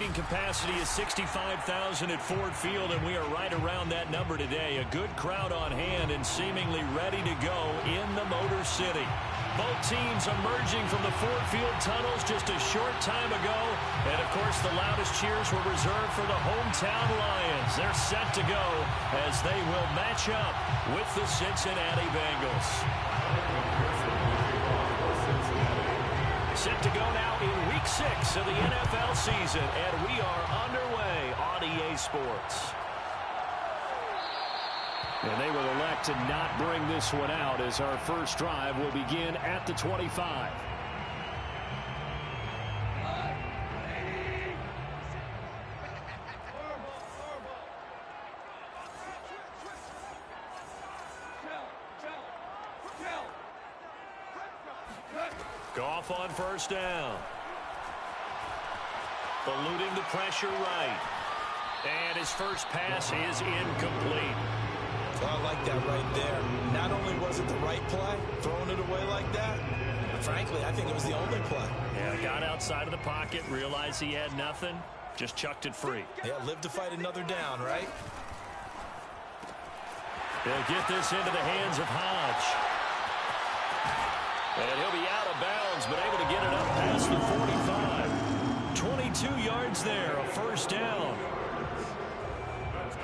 seating capacity is 65,000 at Ford Field, and we are right around that number today. A good crowd on hand and seemingly ready to go in the Motor City. Both teams emerging from the Ford Field tunnels just a short time ago. And, of course, the loudest cheers were reserved for the hometown Lions. They're set to go as they will match up with the Cincinnati Bengals. Set to go now in Week 6 of the NFL season, and we are underway on EA Sports. And they will elect to not bring this one out as our first drive will begin at the 25. Goff on first down. Eluding the pressure right. And his first pass is incomplete. I like that right there. Not only was it the right play, throwing it away like that, but frankly, I think it was the only play. Yeah, got outside of the pocket, realized he had nothing, just chucked it free. Yeah, live to fight another down, right? They'll get this into the hands of Hodge. And he'll be out of bounds, but able to get it up past the 45. 22 yards there, a first down.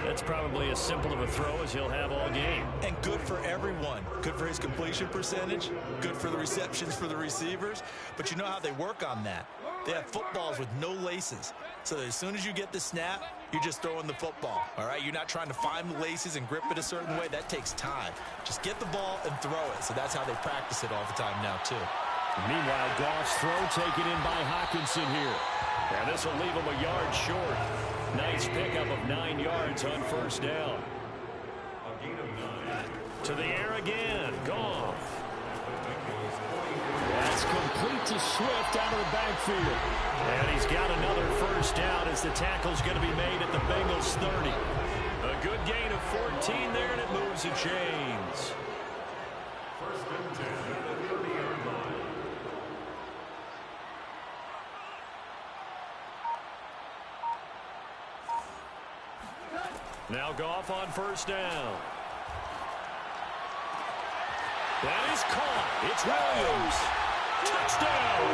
That's probably as simple of a throw as he'll have all game. And good for everyone. Good for his completion percentage. Good for the receptions for the receivers. But you know how they work on that. They have footballs with no laces. So as soon as you get the snap, you're just throwing the football. All right? You're not trying to find the laces and grip it a certain way. That takes time. Just get the ball and throw it. So that's how they practice it all the time now, too. Meanwhile, Goff's throw taken in by Hockenson here. And this will leave him a yard short. Nice pickup of 9 yards on first down. To the air again. Goff. That's complete to Swift out of the backfield. And he's got another first down as the tackle's going to be made at the Bengals 30. A good gain of 14 there, and it moves the chains. First and 10 at the 30-yard line. Now Goff on first down. That is caught. It's Williams. Touchdown.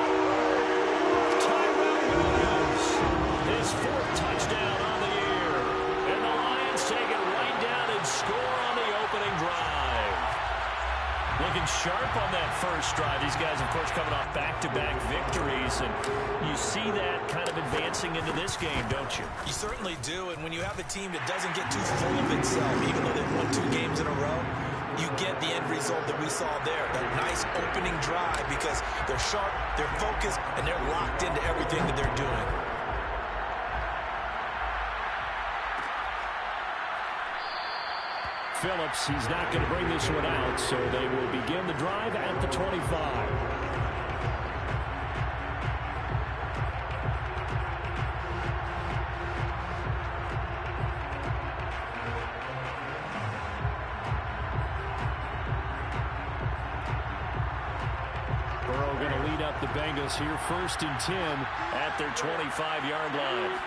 Tyrell Williams. His fourth touchdown on the year. And the Lions take it right down and score on the opening drive. Looking sharp on that first drive. These guys, of course, coming off back-to-back victories. And you see that kind of advancing into this game, don't you? You certainly do. And when you have a team that doesn't get too full of itself, even though they've won 2 games in a row, you get the end result that we saw there. That nice opening drive because they're sharp, they're focused, and they're locked into everything that they're doing. Phillips, he's not going to bring this one out, so they will begin the drive at the 25. Burrow going to lead up the Bengals here, 1st and 10 at their 25-yard line.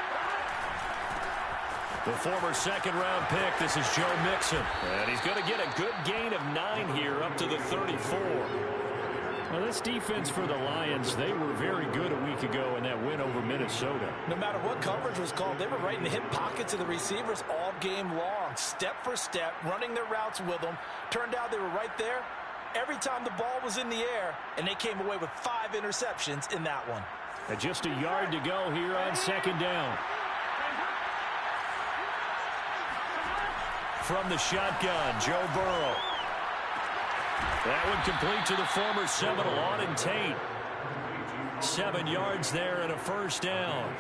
The former second-round pick, this is Joe Mixon. And he's going to get a good gain of 9 here up to the 34. Well, this defense for the Lions, they were very good a week ago in that win over Minnesota. No matter what coverage was called, they were right in the hip pockets of the receivers all game long, step for step, running their routes with them. Turned out they were right there every time the ball was in the air, and they came away with 5 interceptions in that one. And just a yard to go here on second down. From the shotgun, Joe Burrow. That one complete to the former Seminole, Auden Tate. 7 yards there and a first down.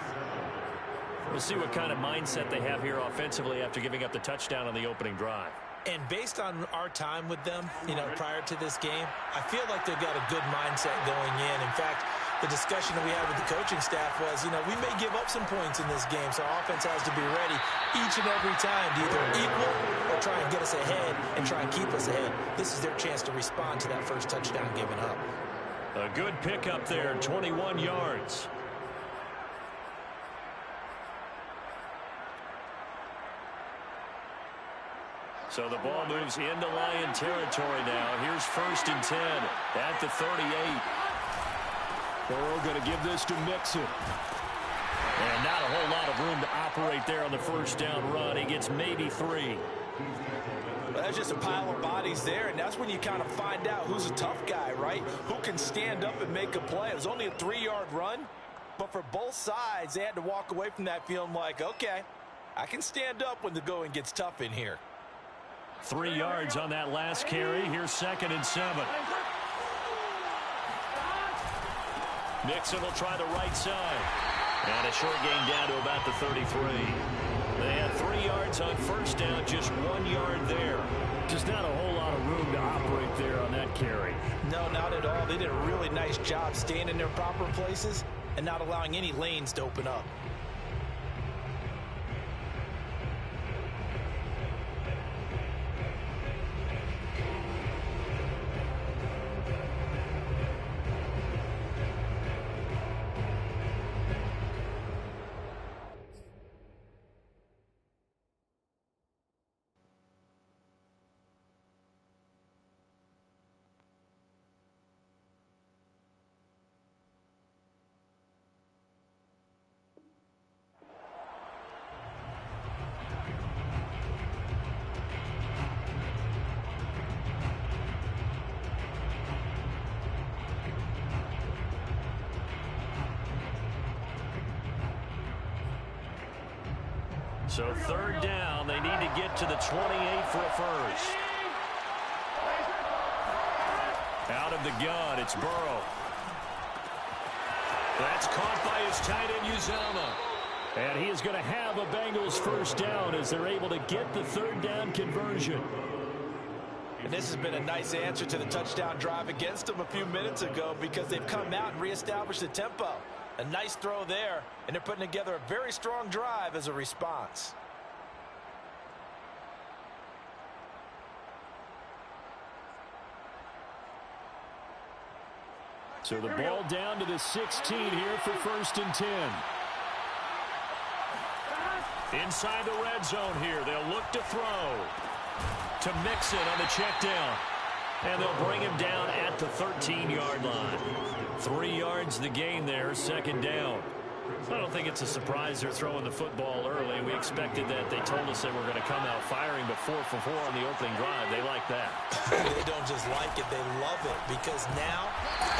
We'll see what kind of mindset they have here offensively after giving up the touchdown on the opening drive. And based on our time with them, prior to this game, I feel like they've got a good mindset going in. In fact, the discussion that we had with the coaching staff was, we may give up some points in this game, so our offense has to be ready each and every time to either equal or try and get us ahead and try and keep us ahead. This is their chance to respond to that first touchdown given up. A good pickup there, 21 yards. So the ball moves into Lion territory now. Here's 1st and 10 at the 38. Burrow going to give this to Mixon. And not a whole lot of room to operate there on the 1st down run. He gets maybe 3. Well, that's just a pile of bodies there, and that's when you kind of find out who's a tough guy, right? Who can stand up and make a play. It was only a 3-yard run, but for both sides, they had to walk away from that feeling like, okay, I can stand up when the going gets tough in here. 3 yards on that last carry. Here's 2nd and 7. Mixon will try the right side. And a short gain down to about the 33. They had 3 yards on 1st down, just 1 yard there. Just not a whole lot of room to operate there on that carry. No, not at all. They did a really nice job staying in their proper places and not allowing any lanes to open up. So 3rd down, they need to get to the 28 for a 1st. Out of the gun, it's Burrow. That's caught by his tight end, Uzama. And he is going to have a Bengals 1st down as they're able to get the 3rd down conversion. And this has been a nice answer to the touchdown drive against them a few minutes ago because they've come out and reestablished the tempo. A nice throw there, and they're putting together a very strong drive as a response. So the ball down to the 16 here for 1st and 10. Inside the red zone here, they'll look to throw. To Mixon on the check down. And they'll bring him down at the 13-yard line. 3 yards the gain there, 2nd down. I don't think it's a surprise they're throwing the football early. We expected that. They told us they were going to come out firing, but 4 for 4 on the opening drive. They like that. They don't just like it, they love it, because now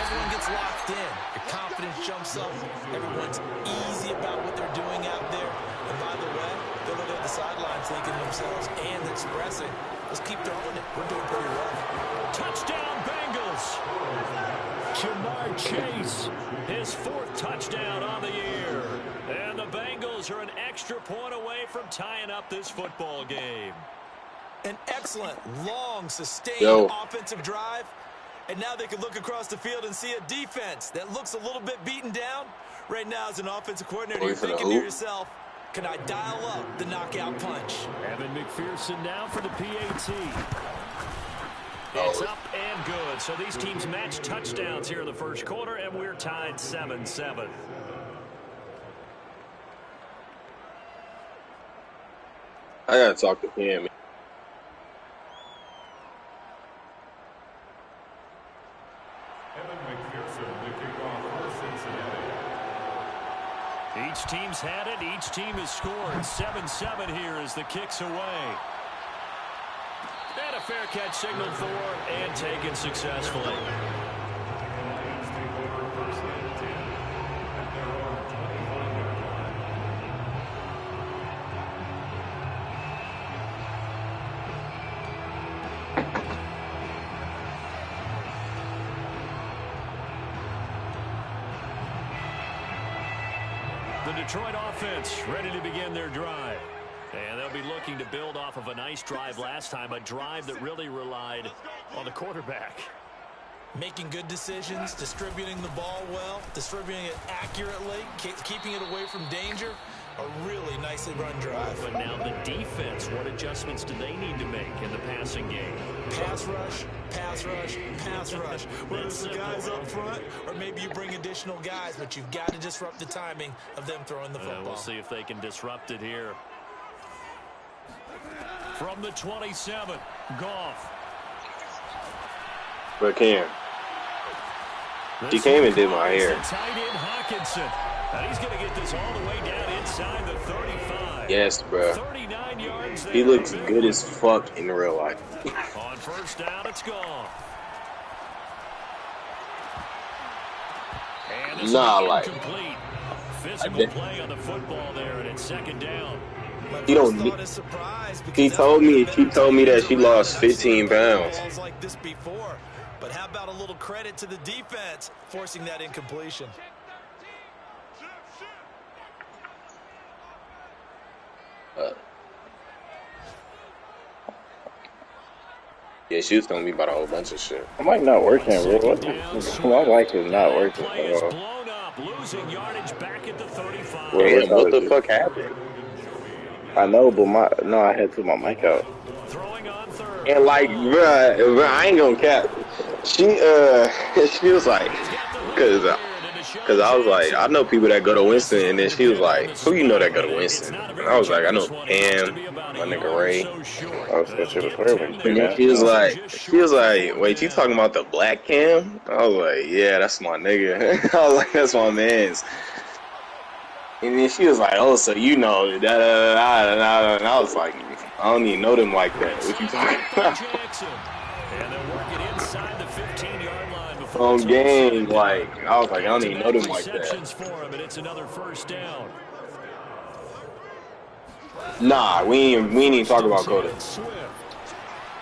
everyone gets locked in. Your confidence jumps up. Everyone's easy about what they're doing out there. And by the way, they're looking at the sidelines thinking to themselves and expressing, let's keep throwing it. We're doing pretty well. Touchdown, Bengals! Jamar Chase, his 4th touchdown on the year. And the Bengals are an extra point away from tying up this football game. An excellent, long, sustained offensive drive. And now they can look across the field and see a defense that looks a little bit beaten down. Right now, as an offensive coordinator, you're thinking to yourself, can I dial up the knockout punch? Evan McPherson now for the PAT. It's up and good. So these teams match touchdowns here in the 1st quarter, and we're tied 7-7. I gotta talk to him. Each team's had it. Each team has scored. 7-7 here as the kick's away. And a fair catch signaled for and taken successfully. The Detroit offense ready to begin their drive. And they'll be looking to build off of a nice drive last time, a drive that really relied on the quarterback. Making good decisions, distributing the ball well, distributing it accurately, keeping it away from danger. A really nicely run drive. But now the defense, what adjustments do they need to make in the passing game? Pass rush, pass rush, pass rush. Whether it's the guys up front or maybe you bring additional guys, but you've got to disrupt the timing of them throwing the football. We'll see if they can disrupt it here. From the 27, Goff. But Cam, she came and did my hair. Tight end Hawkinson. And he's going to get this all the way down inside the 35. Yes, bro. 39 yards there. He looks good as fuck in real life. On first down, it's gone. And this incomplete. Physical play on the football there, and it's second down. He don't. He told me that she lost 15 pounds. Like this before, but how about a little credit to the defense forcing that incompletion? Yeah, she was telling me about a whole bunch of shit. I might not working, bro. My mic is not working at all. Losing yardage back at the 35. Well, what the fuck happened? I know, but I had to put my mic out. Throwing on third. And like, bruh, I ain't gonna cap. She was like, cause I was like, I know people that go to Winston, and then she was like, who you know that go to Winston? And I was like, I know Pam, my nigga Ray. Oh, so she was wearing. And then she was like, wait, you talking about the black Cam? I was like, yeah, that's my nigga. I was like, that's my man's. And then she was like, oh, so you know, and I was like, I don't even know them like that. What you talking about? And they'll work it inside the 15-yard line before On game, like, I was like, I don't even know them like that. for him, and it's another first down. Nah, we ain't even talk about Coda.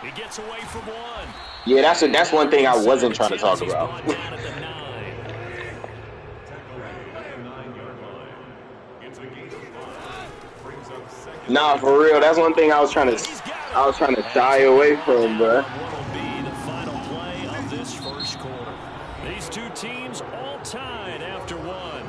He gets away from one. Yeah, that's one thing I wasn't trying to talk about. Nah, for real, that's one thing I was trying to shy away from, bruh. What will be the final play of this first quarter? These two teams all tied after one.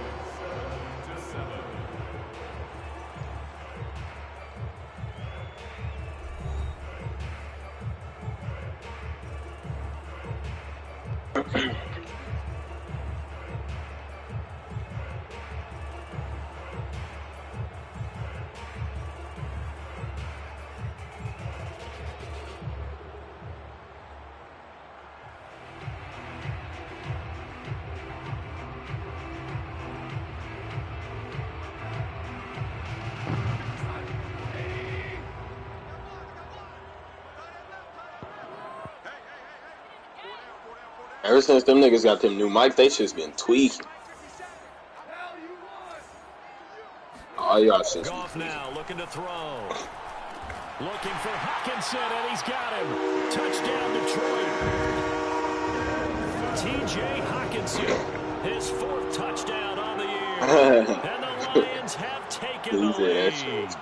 Ever since them niggas got them new mics, they just been tweaking. Oh, y'all shit. Goff now looking to throw. Looking for Hawkinson, and he's got him. Touchdown, Detroit. T.J. Hawkinson, his fourth touchdown on the year. And the Lions have taken the lead.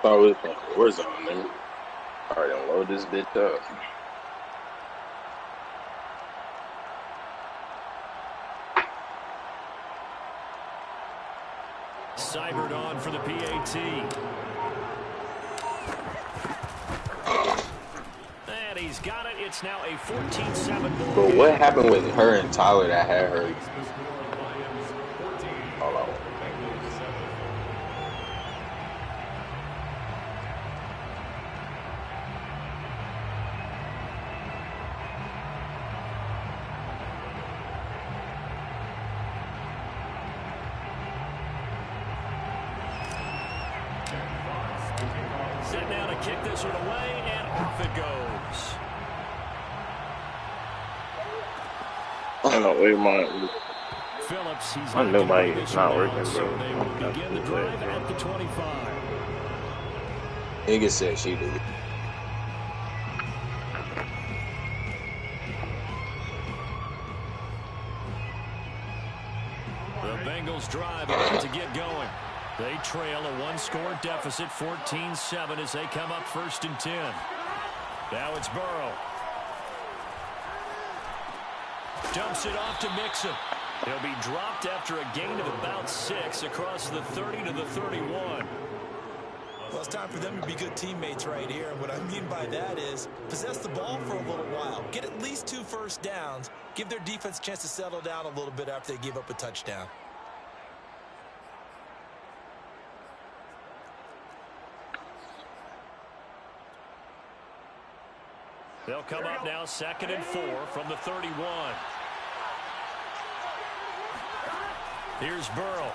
Oh, it's Warzone, nigga. Alright, then load this bitch up. Seibert on for the PAT. And he's got it. It's now a 14-7 ball. But what happened with her and Tyler that had her? Hold on. Set now to kick this one away, and off it goes. I don't know where my Phillips, he's I know my it's not working, bro. So they will begin the drive at the 25. Nigga said she did. The Bengals drive about to get going. They trail a one-score deficit, 14-7, as they come up 1st and 10. Now it's Burrow. Dumps it off to Mixon. He'll be dropped after a gain of about 6 across the 30 to the 31. Well, it's time for them to be good teammates right here. And what I mean by that is possess the ball for a little while. Get at least 2 first downs. Give their defense a chance to settle down a little bit after they give up a touchdown. They'll come up now 2nd and 4 from the 31. Here's Burrow.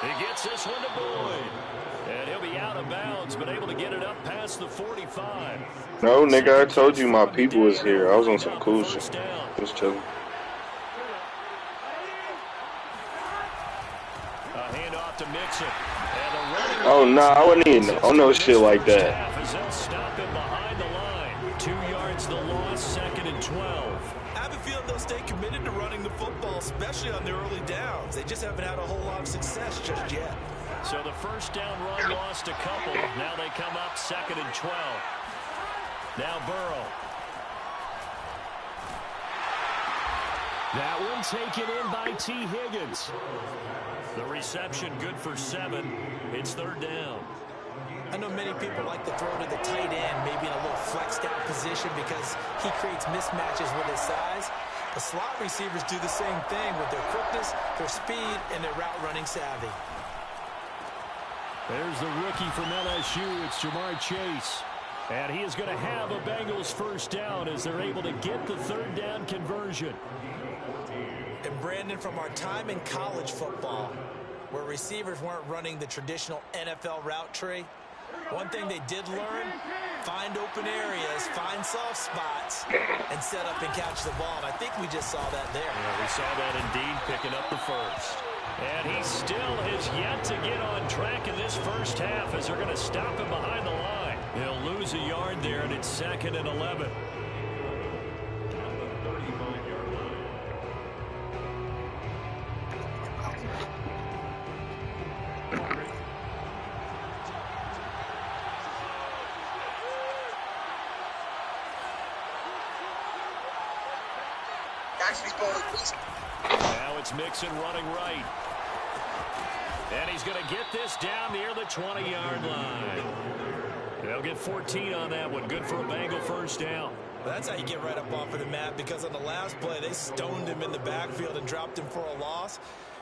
He gets this one to Boyd. And he'll be out of bounds, but able to get it up past the 45. No, nigga, I told you my people was here. I was on some cool shit. Just chilling. A handoff to Mixon. Oh, no, I wouldn't even on no shit like that. They'll stop him behind the line. 2 yards the loss, 2nd and 12. I have a feeling they'll stay committed to running the football, especially on the early downs. They just haven't had a whole lot of success just yet. So the first down run lost a couple. Now they come up 2nd and 12. Now Burrow. That one taken in by T. Higgins. The reception good for 7. It's 3rd down. I know many people like to throw to the tight end, maybe in a little flexed out position because he creates mismatches with his size. The slot receivers do the same thing with their quickness, their speed, and their route running savvy. There's the rookie from LSU. It's Jamar Chase. And he is going to have a Bengals first down as they're able to get the 3rd down conversion. And Brandon, from our time in college football, where receivers weren't running the traditional NFL route tree, one thing they did learn, find open areas, find soft spots, and set up and catch the ball. And I think we just saw that there. Yeah, we saw that indeed, picking up the first. And he still has yet to get on track in this first half as they're going to stop him behind the line. He'll lose a yard there, and it's 2nd and 11. Now it's Mixon running right. And he's going to get this down near the 20-yard line. They'll get 14 on that one. Good for a Bengal first down. Well, that's how you get right up off of the mat, because on the last play, they stoned him in the backfield and dropped him for a loss.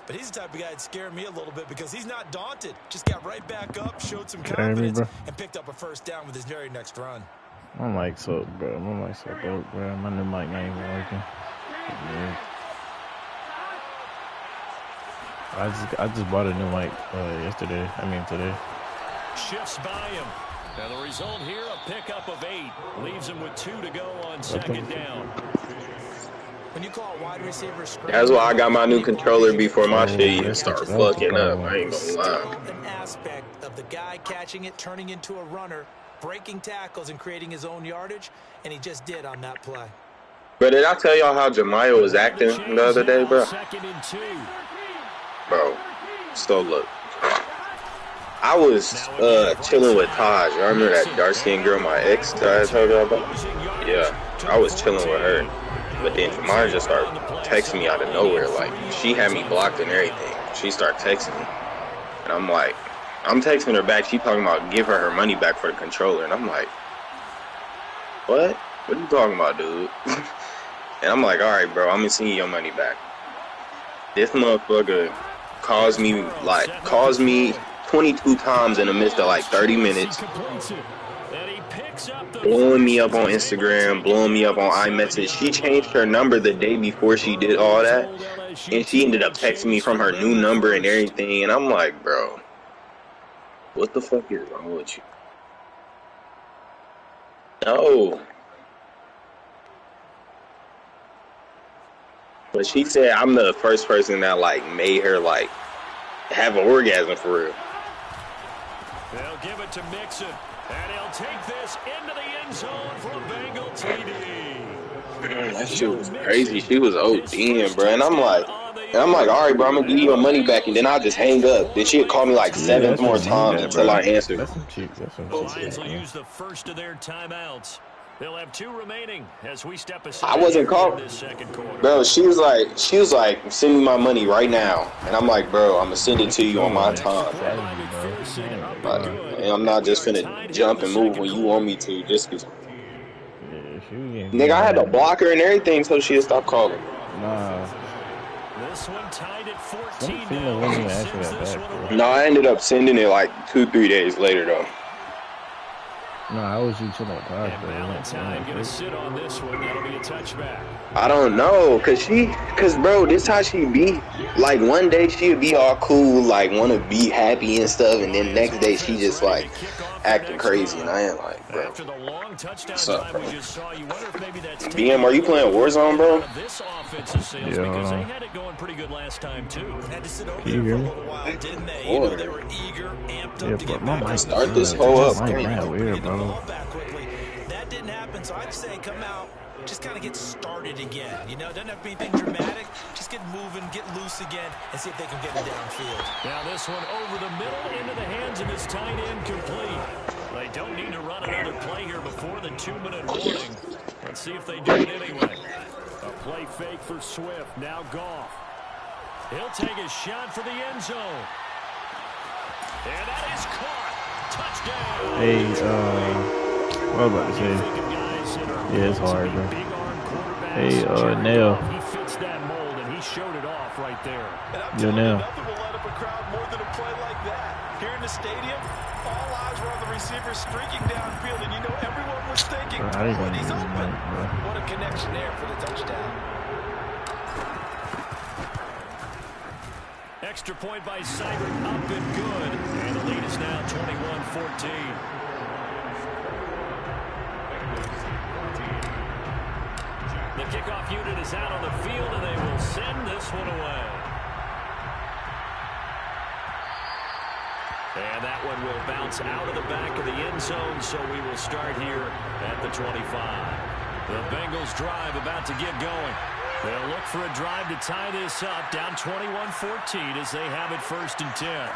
But he's the type of guy that scared me a little bit because he's not daunted. Just got right back up, showed some confidence, and picked up a first down with his very next run. My mic's so, bro. My mic's so broke, bro. My new mic not even working. Yeah. I just bought a new mic yesterday. I mean today. Shifts by him. Now the result here, a pickup of 8. Leaves him with 2 to go on 2nd down. When you call a wide receiver screen, That's why I got my new controller before my shit even start fucking up. I ain't gonna lie. An aspect of the guy catching it, turning into a runner, breaking tackles, and creating his own yardage, and he just did on that play. But did I tell y'all how Jemiah was acting the other day, bro? 2nd and 2. Bro, so look. I was chilling with Taj. I remember that dark-skinned girl, my ex, that I told you about? Yeah, I was chilling with her. But then Jemiah just started texting me out of nowhere. Like, she had me blocked and everything. She started texting me. And I'm like, I'm texting her back. She talking about give her money back for the controller. And I'm like, what? What are you talking about, dude? And I'm like, all right, bro, I'm going to send you your money back. This motherfucker calls me 22 times in the midst of like 30 minutes. Blowing me up on Instagram, blowing me up on iMessage. She changed her number the day before she did all that. And she ended up texting me from her new number and everything. And I'm like, bro, what the fuck is wrong with you? No. But she said I'm the first person that like made her like have an orgasm for real. They'll give it to Mixon, and he'll take this into the end zone for a Bengal TD. That shit was crazy. She was ODing, bro. And I'm like, all right, bro, I'm gonna give you your money back, and then I'll just hang up. Then she'll call me like 7 more times until I answer. That's some cheeks. The Lions will use the first of their timeouts. They'll have 2 remaining as we step aside. I wasn't called. This second quarter. Bro, she was like, send me my money right now. And I'm like, bro, I'm going to send it to you on my time. And I'm not just finna jump and move when you want me to. Just because. Nigga, I had to block her and everything so she'd stop calling. Nah. This one tied at 14 now. No, I ended up sending it like 2-3 days later, though. No, I was using that card. Valentine gonna sit on this one. That'll be a touchback. I don't know, cause bro, this how she be. Like one day she'll be all cool, like wanna be happy and stuff, and then next day she just like acting crazy, and I ain't like, bro. After the long touchdown What's up, bro? we just saw, you wonder if maybe that's BM, are you playing Warzone, bro? This offensive sales because they had it going pretty good last time too. Had to sit over there for a little while, didn't they? You know, they were eager, amped up to get back. Start this hoe up. Weird, bro. That didn't happen, so I'd say come out, just kind of get started again. You know, it doesn't have to be anything dramatic. Just get moving, get loose again, and see if they can get it downfield. Now this one over the middle into the hands of his tight end, complete. They don't need to run another play here before the 2-minute warning. Let's see if they do it anyway. A play fake for Swift. Now Goff. He'll take a shot for the end zone. And that is caught. Touchdown. Hey, what was I about to say? Yeah, it's hard, bro. Hey, Nail. He fits that mold, and he showed it off right there. Yo, Nail. Nothing will light up a crowd more than a play like that. Here in the stadium, all eyes were on the receiver streaking downfield, and you know everyone was thinking, he's open. What a connection there for the touchdown. Extra point by Seibert, up and good. And the lead is now 21-14. The kickoff unit is out on the field, and they will send this one away. And that one will bounce out of the back of the end zone, so we will start here at the 25. The Bengals drive about to get going. They'll look for a drive to tie this up, down 21-14 as they have it 1st and 10.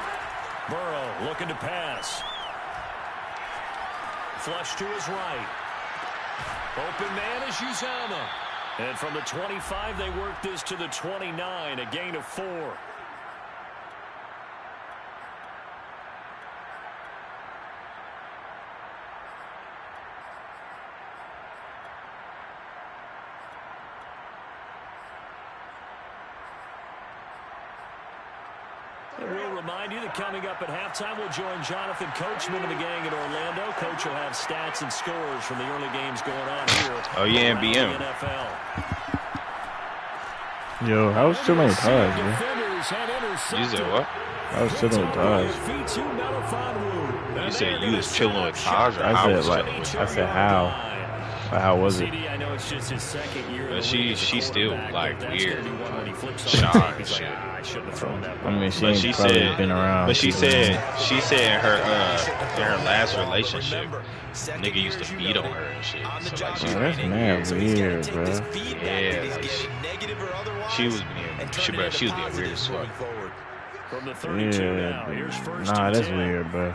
Burrow looking to pass. Flush to his right. Open man is Uzama. And from the 25, they work this to the 29, a gain of 4. And we'll remind you that coming up at halftime, we'll join Jonathan Coachman and the gang in Orlando. Coach will have stats and scores from the early games going on here. Oh, yeah, and BM. Yo, I was still many times, man. You said what? I was chilling with Taj. You said you was chilling with Taj, or I said how. How was it? I know it's just his second year. But she's still like weird, shy and shit. I mean, she probably been around. But she said in her last relationship, nigga used to beat on her and shit. So like, that's mad weird, bro. Yeah, like she was being weird as fuck. Yeah, nah, that's weird, bro.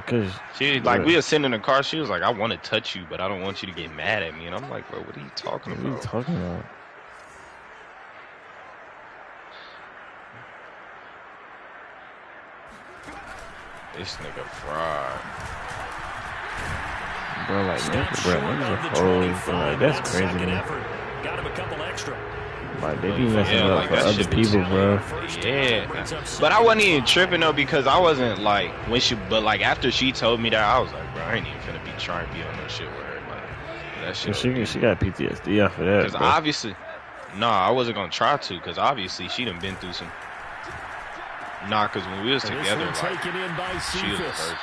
Cause she like we were sitting in the car. She was like, "I want to touch you, but I don't want you to get mad at me." And I'm like, "Bro, what are you talking about?" What are you talking about? This nigga fried. Bro, like niggas are like that's crazy, man. Got him a couple extra. Like they be messing up for other people, bro. Yeah, but I wasn't even tripping though because I wasn't like but like after she told me that, I was like, bro, I ain't even finna be trying to be on no shit with her. Like that shit. She got PTSD after that. Because obviously, I wasn't gonna try to because obviously she done been through some. Because when we was together, like she was a virgin.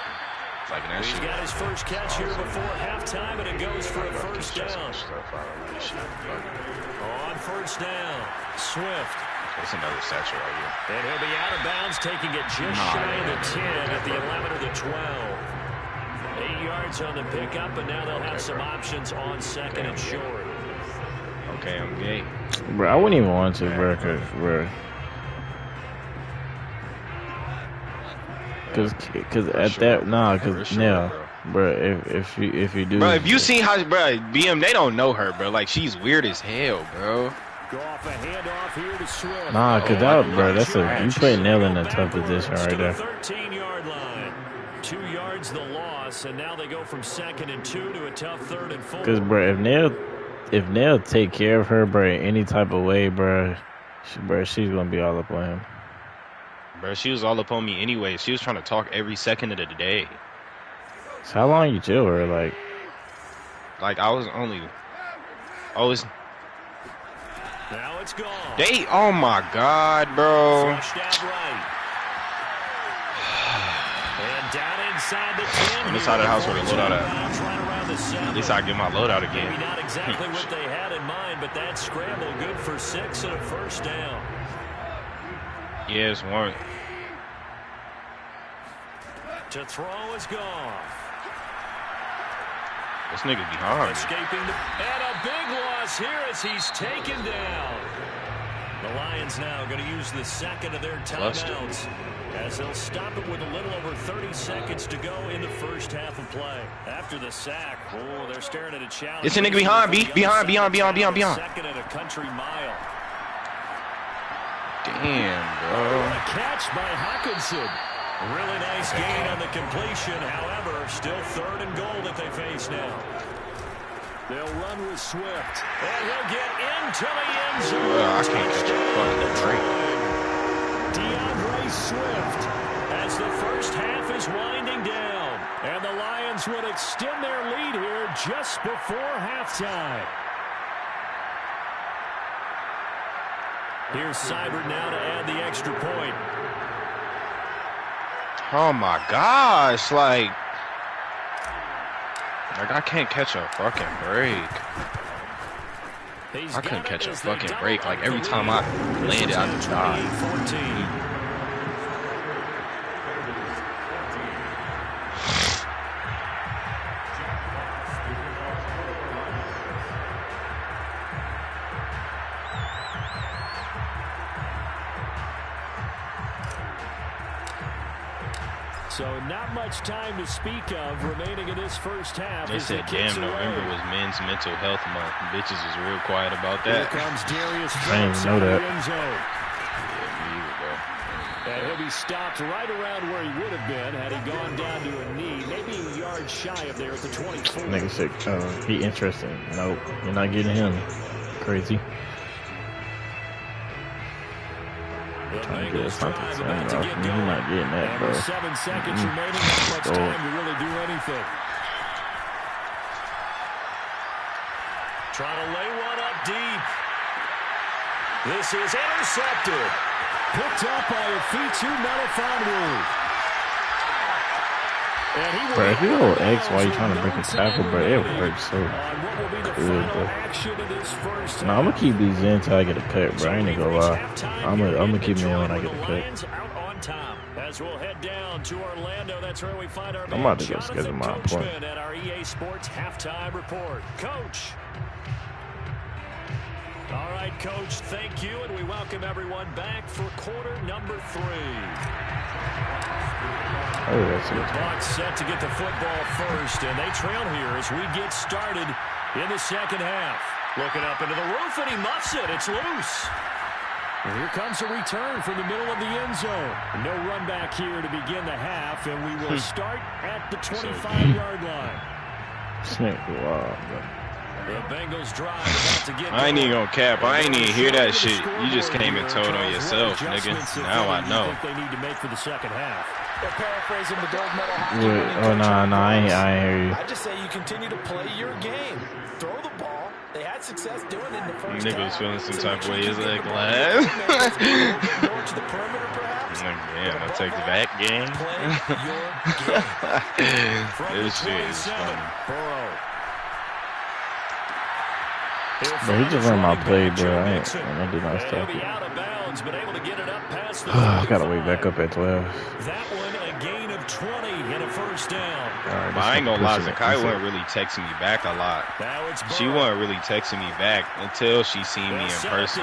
Like that He's got his first catch here before halftime, and it goes for a first down. On first down, Swift. That's another satchel right here. And he'll be out of bounds, taking it just shy of the 10 at the 11 or the 12. 8 yards on the pickup, and now they'll have some options on second and short. Okay, I'm gay. Bro, I wouldn't even want to, bro, Cause at that, Bro, if you do, bro, if you seen how, bro, BM, they don't know her, bro. Like, she's weird as hell, bro. Go off a handoff here to Swift. Nah, cause bro, that's you put Neil in a tough position right there. 13-yard line. 2 yards the loss, and now they go from 2nd and 2 to a tough 3rd and 4. Cause bro, if Neil take care of her, bro, any type of way, bro, she's gonna be all up on him. Bro, she was all up on me anyway. She was trying to talk every second of the day. So how long you chill her? Like I was now it's gone. Oh my God, bro. Flushed out right. And down inside the 10. On this side of the house where they load out at least I get my loadout again. Maybe not exactly what they had in mind, but that scramble good for 6 and a first down. Yeah, it's one. To throw is gone. This nigga behind. Escaping and a big loss here as he's taken down. The Lions now going to use the second of their timeouts as they'll stop it with a little over 30 seconds to go in the first half of play. After the sack, they're staring at a challenge. It's a nigga behind, beyond. Second and a country mile. Damn, bro. A catch by Hawkinson. Really nice gain on the completion. However, still 3rd and goal that they face now. They'll run with Swift. And he'll get into the end zone. I can't catch a fucking break. DeAndre Swift as the first half is winding down. And the Lions would extend their lead here just before halftime. Here's Seibert now to add the extra point. Oh my gosh, like I can't catch a fucking break. I couldn't catch a fucking break. Like every time I landed, I just died. So not much time to speak of remaining in this first half. They said, damn, November was Men's Mental Health Month. Bitches is real quiet about that. Here comes Darius I didn't know that. And he'll be stopped right around where he would have been had he gone down to a knee, maybe a yard shy of there at the 24. Nigga said, he interesting. Nope, you're not getting him. Crazy. Trying to get something off me. You're not getting that, bro. 7 seconds remaining. Not much time to really do anything. Trying to lay one up deep. This is intercepted. Picked up by a Fitu Melifonwu. Bro, if you go X while you're trying to break a tackle, bro, it works so good, bro. Nah, I'm gonna keep these in until I get a cut, bro. I ain't gonna lie. I'm gonna keep them in when I get a cut. As we'll head down to Orlando, that's where we find our I'm about to go schedule my appointment at our EA Sports halftime report. Coach. All right, Coach, thank you, and we welcome everyone back for quarter number 3. Oh, that's it. Bucs set to get the football first, and they trail here as we get started in the second half. Looking up into the roof, and he muffs it. It's loose. And here comes a return from the middle of the end zone. No run back here to begin the half, and we will start at the 25-yard line. The Bengals drive about to get I ain't even gonna cap. I ain't even hear that shit. You just came and told on yourself, nigga. Now I know. They need to make for the second half. Paraphrasing the gold medal. Oh, no, I ain't hear you. I just say you continue to play your game. Throw the ball. They had success doing it in the first half. Nigga was feeling some type of way. He's like, laugh. More to the perimeter, perhaps. Like, damn, I take the back game. This shit is funny. Bro, he just ran my play, bro. I did not stop it. I gotta wait back up at 12. That one a gain of 20 and a first down. Right, but I ain't gonna lie, Zakai wasn't really texting me back a lot. She wasn't really texting me back until she seen me in person.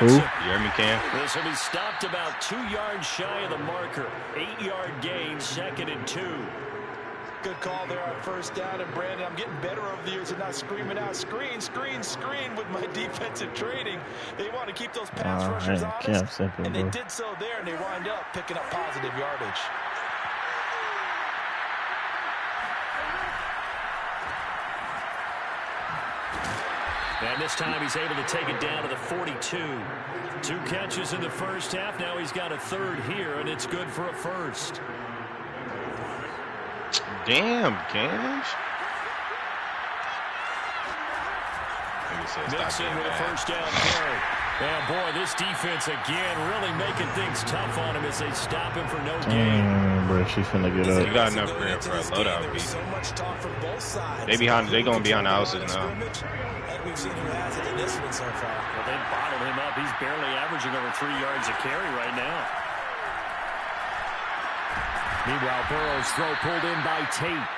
Who? You hear me, Cam? This will be stopped about 2 yards shy of the marker. 8-yard gain, 2nd and 2. Good call there on first down. And, Brandon, I'm getting better over the years and not screaming out, screen, screen, screen with my defensive training. They want to keep those pass rushers honest, and they did so there, and they wind up picking up positive yardage. And this time he's able to take it down to the 42. 2 catches in the first half. Now he's got a third here, and it's good for a first. Damn, Cam. Mixon with a first down carry. And boy, this defense again really making things tough on him as they stop him for no gain. Bro, she's finna get up. You got enough room for a loadout, B. They gonna be on the houses now. We've seen who has it in this one so far. Well, they bottled him up. He's barely averaging over 3 yards a carry right now. Meanwhile, Burrow's throw pulled in by Tate.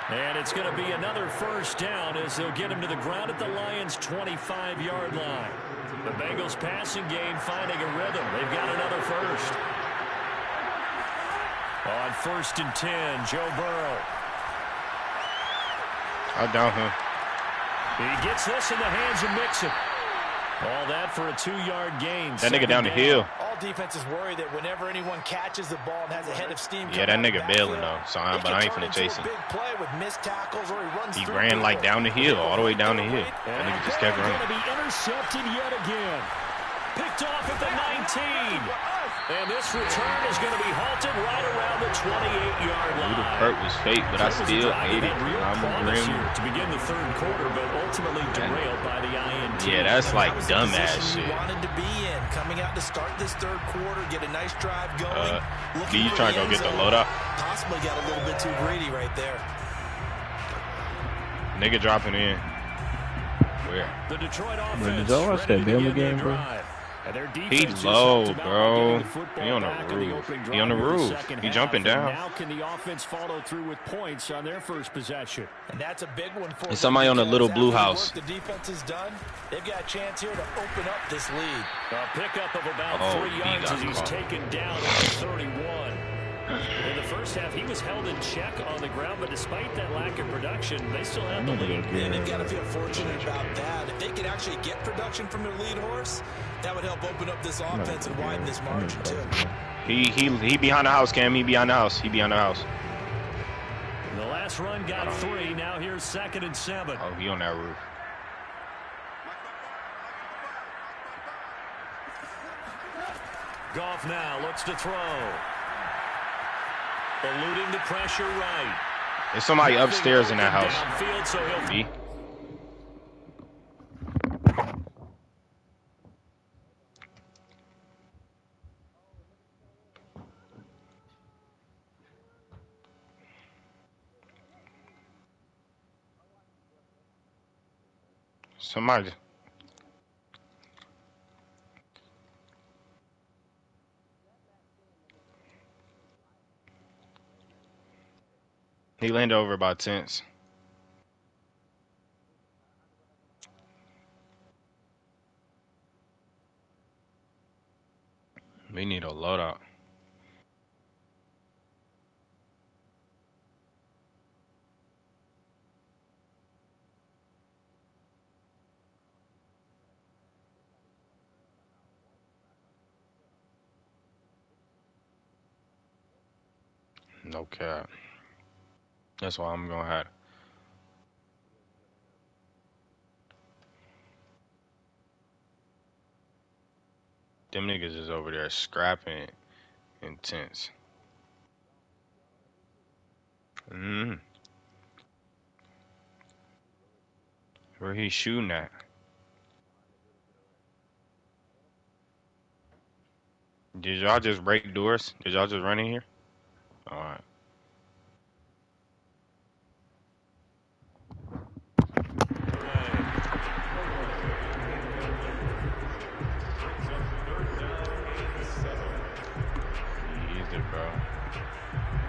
And it's going to be another first down as they'll get him to the ground at the Lions' 25-yard line. The Bengals passing game finding a rhythm. They've got another first. On 1st and 10, Joe Burrow. I'll down him. He gets this in the hands of Mixon. All that for a 2-yard gain. That nigga down the hill. All defenses worry that whenever anyone catches the ball and has a head of steam. Yeah, that nigga bailing though. So but I ain't finna chase him. He ran like down the hill, all the way down the hill. That nigga just kept running. Going to be intercepted yet again. Picked off at the 19. And this return is going to be halted right around the 28-yard line. The hurt was fake, but I still ate it. I'm grim. To begin the third quarter, but ultimately derailed by the INT. Yeah, that's like dumbass shit. Wanted to be in, coming out to start this third quarter, get a nice drive going. You trying to go get the loadout? Possibly got a little bit too greedy right there. Nigga dropping in. Where? The Detroit offense. Did y'all watch that Bama game, bro? He low, bro. He on the roof. He on the roof. He jumping down. Now can the offense follow through with points on their first possession? And that's a big one for There's somebody on the little blue house. The defense is done. They've got a chance here to open up this lead. A pickup of about 3 yards as he's taken down at the 31. In the first half, he was held in check on the ground, but despite that lack of production, they still have the lead. And they've got to feel fortunate about that. If they can actually get production from their lead horse, that would help open up this offense and widen this margin, too. He behind the house, Cam. He behind the house. He behind the house. The last run got 3. Now here's 2nd and 7. Oh, he on that roof. Goff now looks to throw. Eluding the pressure right. There's somebody upstairs in that house. Downfield, so he'll... Somebody. He landed over by tents. We need a loadout. No cap. That's why I'm gonna have. Them niggas is over there scrapping intense. Where he shooting at? Did y'all just break doors? Did y'all just run in here? Alright.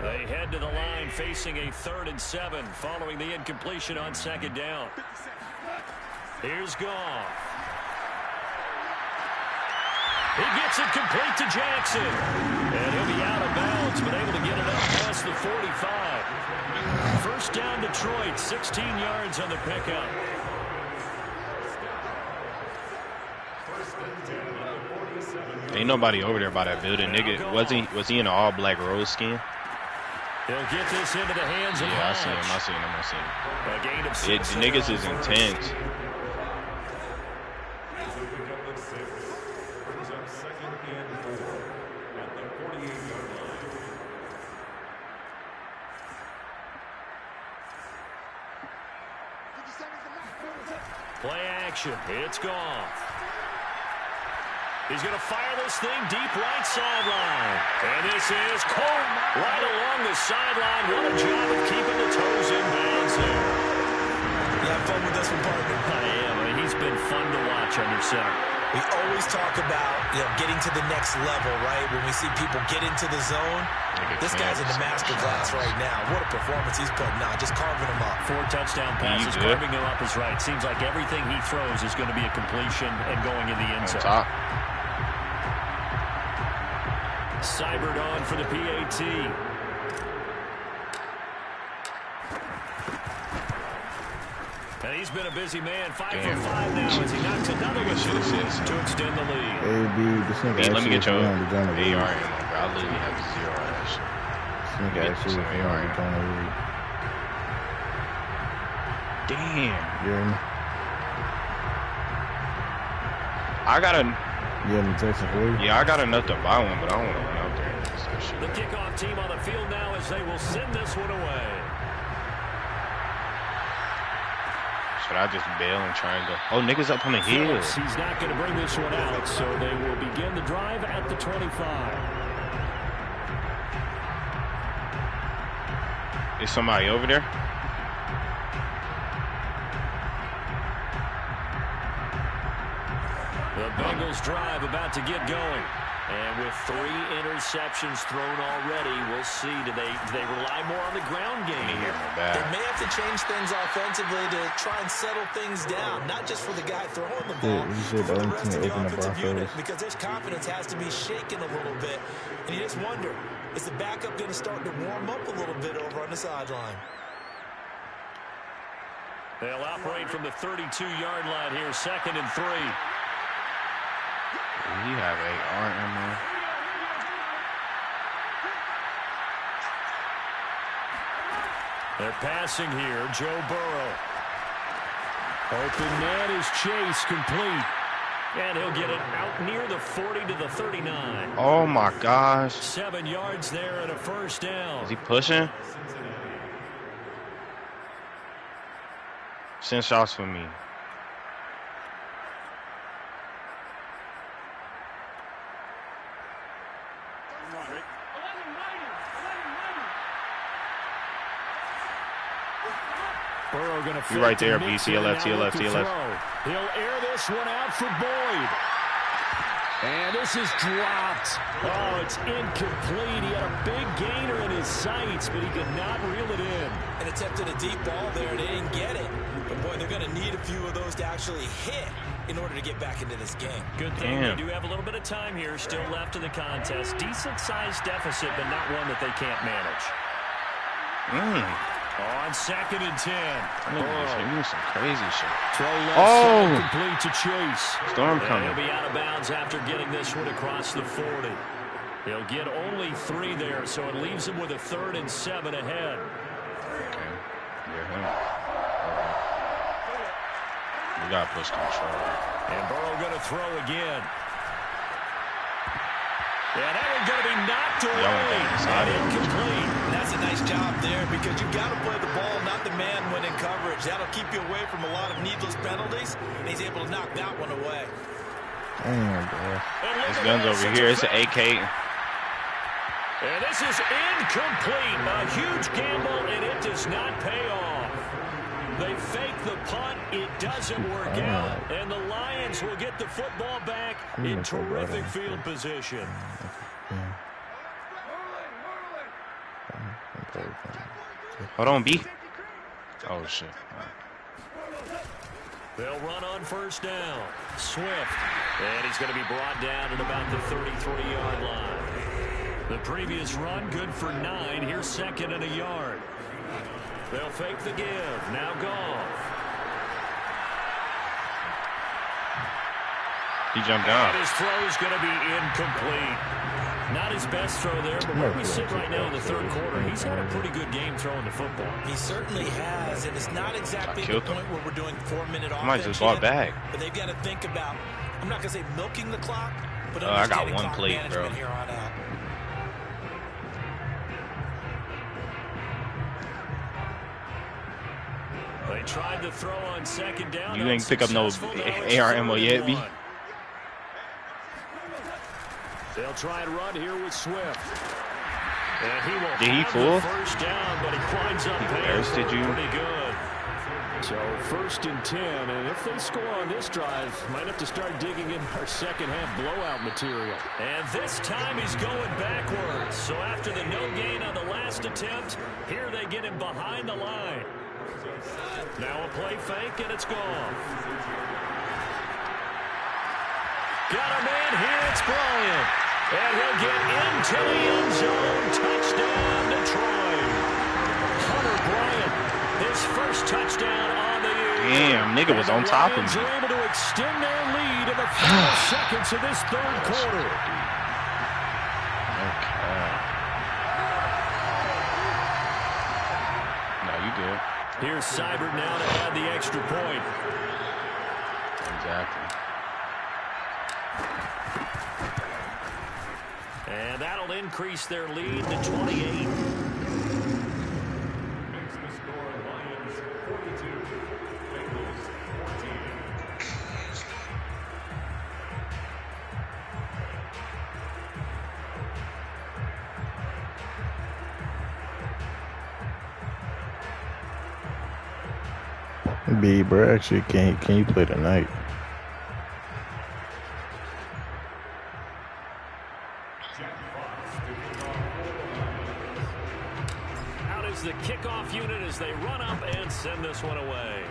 They head to the line facing a 3rd and 7 following the incompletion on 2nd down. Here's Goff. He gets it complete to Jackson. And he'll be out of bounds, but able to get it up past the 45. First down Detroit, 16 yards on the pickup. Ain't nobody over there by that building, nigga. Was he in an all-black rose skin? He'll get this into the hands of I see him. A gain of 6. The niggas is intense. Play action. It's gone. He's going to fire this thing deep right sideline. And this is Cole right along the sideline. What a job of keeping the toes in bounds there. You have fun with this one, partner? I am. I mean, he's been fun to watch under center. We always talk about, getting to the next level, right? When we see people get into the zone, this guy's in the master class right now. What a performance he's putting on, just carving them up. 4 touchdown passes, carving them up is right. Seems like everything he throws is going to be a completion and going in the end zone. Cybert on for the PAT. And he's been a busy man. 5 for 5 now as he knocks another one to extend the lead. Hey, let me get your AR ammo, bro. I literally have 0 on that shit. Damn. I got I got enough to buy one, but I don't want to run out there and use that shit. The kickoff team on the field now as they will send this one away. Should I just bail and try and go? Oh, niggas up on the hill. He's not going to bring this one out, so they will begin the drive at the 25. Is somebody over there? The Bengals drive about to get going. And with 3 interceptions thrown already, we'll see. Do they rely more on the ground game here? They may have to change things offensively to try and settle things down, not just for the guy throwing the ball, but for the rest of the offensive unit, because their confidence has to be shaken a little bit. And you just wonder, is the backup going to start to warm up a little bit over on the sideline? They'll operate from the 32-yard line here, 2nd and 3. We have AR ammo. They're passing here. Joe Burrow. Open man is Chase, complete. And he'll get it out near the 40 to the 39. Oh, my gosh. 7 yards there and a first down. Is he pushing? Send shots for me. Burrow going to you right there, B. TLF. He'll air this one out for Boyd. And this is dropped. Oh, it's incomplete. He had a big gainer in his sights, but he could not reel it in. And attempted a deep ball there, and they didn't get it. But, boy, they're going to need a few of those to actually hit in order to get back into this game. Good thing they do have a little bit of time here still left in the contest. Decent-sized deficit, but not one that they can't manage. On 2nd and 10. Doing some crazy shit. Throw left complete to Chase. Storm coming. He'll be out of bounds after getting this one across the 40. He'll get only 3 there, so it leaves him with a 3rd and 7 ahead. Okay. We got to push control. And Burrow going to throw again. Yeah, that one's going to be knocked away. And incomplete. That's a nice job there because you've got to play the ball, not the man when in coverage. That'll keep you away from a lot of needless penalties, and he's able to knock that one away. Damn, bro. This gun's over here. It's an AK. And this is incomplete. A huge gamble, and it does not pay off. They fake the punt. It doesn't work out. And the Lions will get the football back in terrific field position. Hold on, B. Oh, shit. They'll run on first down. Swift. And he's going to be brought down at about the 33-yard line. The previous run, good for 9. Here's second and a yard. They'll fake the give. Now Goff. He jumped down. And his throw's going to be incomplete. Not his best throw there, but where we sit right now in the third quarter, he's had a pretty good game throwing the football. He certainly has, and it's not exactly the point where we're doing 4-minute offense. I might just bought back. But they've got to think about, I'm not going to say milking the clock, but I got understanding one clock plate, management bro. here on out. They tried to throw on second down. You ain't pick up no AR ammo yet, B? They'll try and run here with Swift. And he will Did he have fool? the first down, but he climbs up Did you? pretty good. So first and 10, and if they score on this drive, might have to start digging in our second half blowout material. And this time he's going backwards. So after the no gain on the last attempt, here they get him behind the line. Now a play fake, and it's gone. Got a man here, it's Bryant. And he'll get into the end zone. Touchdown, Detroit. Hunter Bryant, his first touchdown on the year. Damn, nigga was on top of me. Are able to extend their lead in the final seconds of this third quarter. Okay. No, you good. Here's Seibert now to add the extra point. Exactly. And that'll increase their lead to 28. B, bro, actually, can you play tonight? Out is the kickoff unit as they run up and send this one away.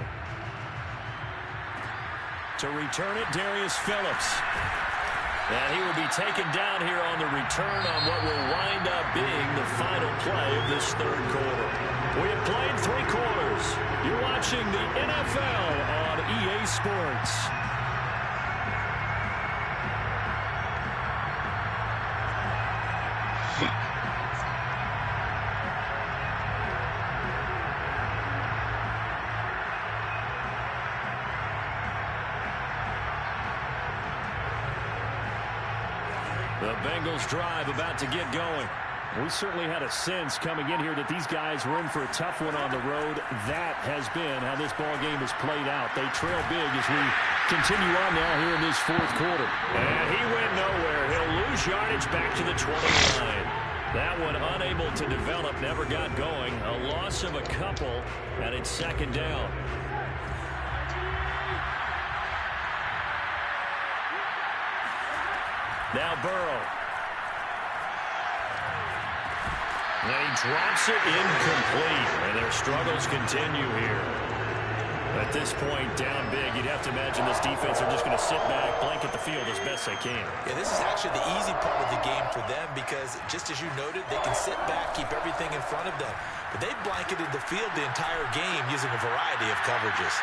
To return it, Darius Phillips. And he will be taken down here on the return on what will wind up being the final play of this third quarter. We have played 3 quarters. You're watching the NFL on EA Sports. The Bengals drive about to get going. We certainly had a sense coming in here that these guys were in for a tough one on the road. That has been how this ball game has played out. They trail big as we continue on now here in this fourth quarter. And he went nowhere. He'll lose yardage back to the 20 line. That one unable to develop, never got going. A loss of a couple, and it's second down. Now Burrow. And he drops it incomplete. And their struggles continue here. At this point, down big, you'd have to imagine this defense are just going to sit back, blanket the field as best they can. Yeah, this is actually the easy part of the game for them because, just as you noted, they can sit back, keep everything in front of them. But they've blanketed the field the entire game using a variety of coverages.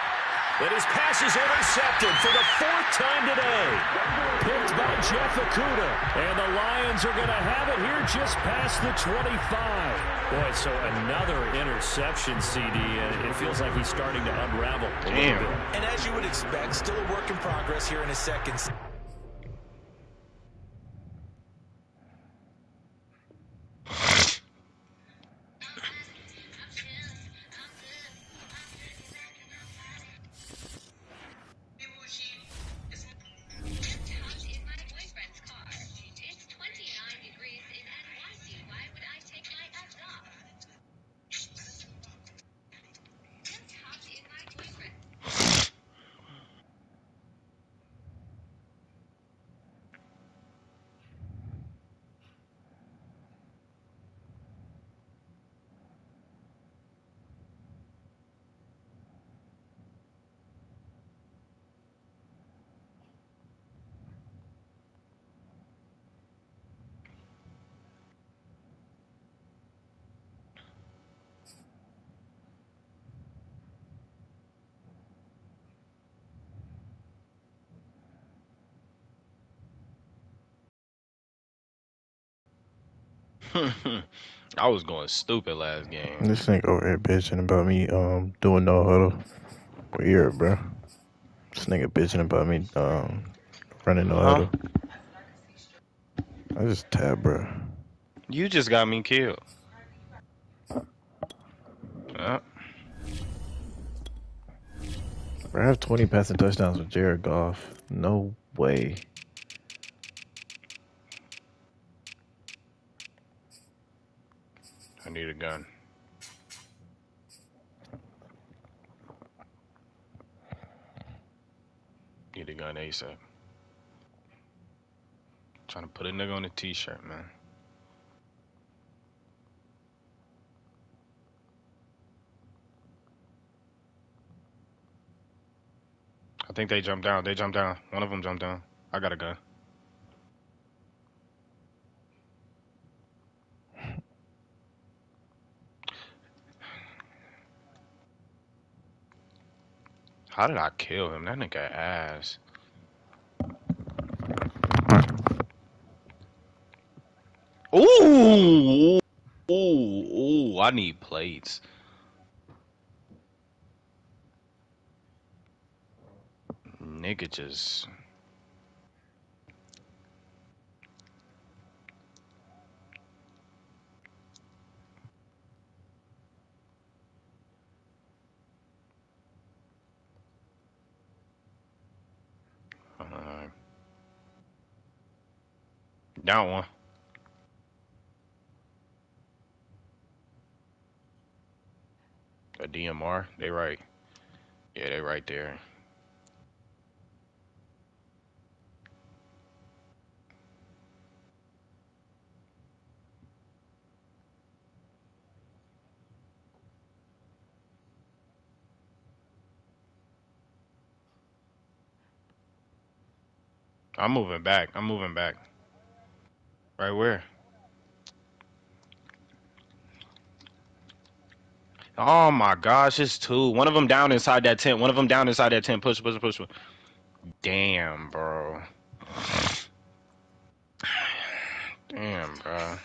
But his pass is intercepted for the 4th time today. Picked by Jeff Okudah. And the Lions are going to have it here just past the 25. Boy, so another interception, CD. And it feels like he's starting to unravel a little bit. And as you would expect, still a work in progress here in his second. I was going stupid last game. This nigga over here bitching about me doing no huddle. Weird, bro. This nigga bitching about me running no huddle. I just tabbed, bro. You just got me killed. Bro, I have 20 passing touchdowns with Jared Goff. No way. I need a gun. Need a gun ASAP. Trying to put a nigga on a t-shirt, man. I think they jumped down. They jumped down. One of them jumped down. I got a gun. How did I kill him? That nigga ass. Ooh! Ooh! I need plates. Nigga just... down one. A DMR. They right. Yeah, they right there. I'm moving back. I'm moving back. Right where? Oh my gosh, it's two. One of them down inside that tent. One of them down inside that tent. Push, push, push. Damn, bro. Damn, bro.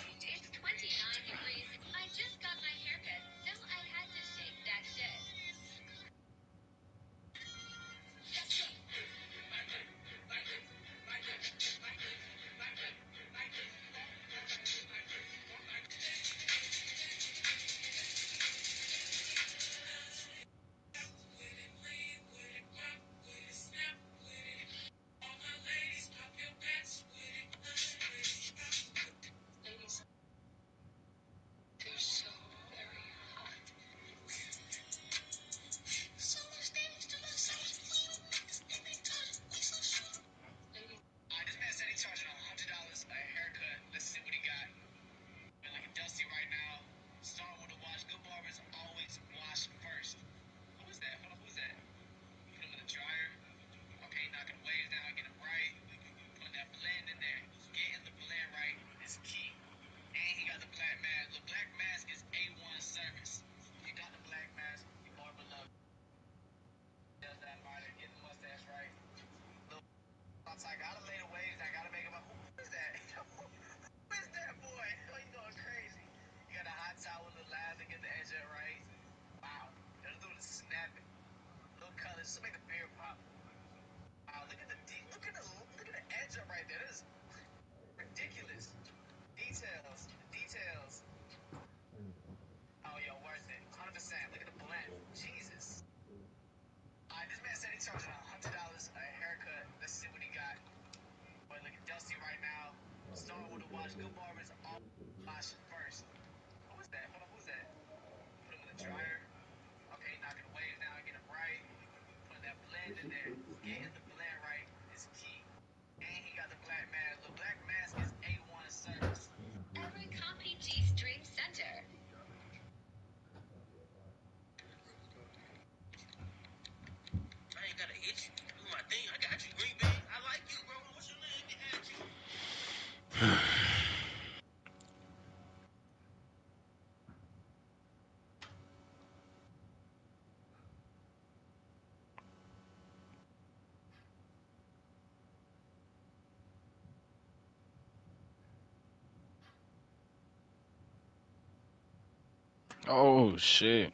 Oh shit.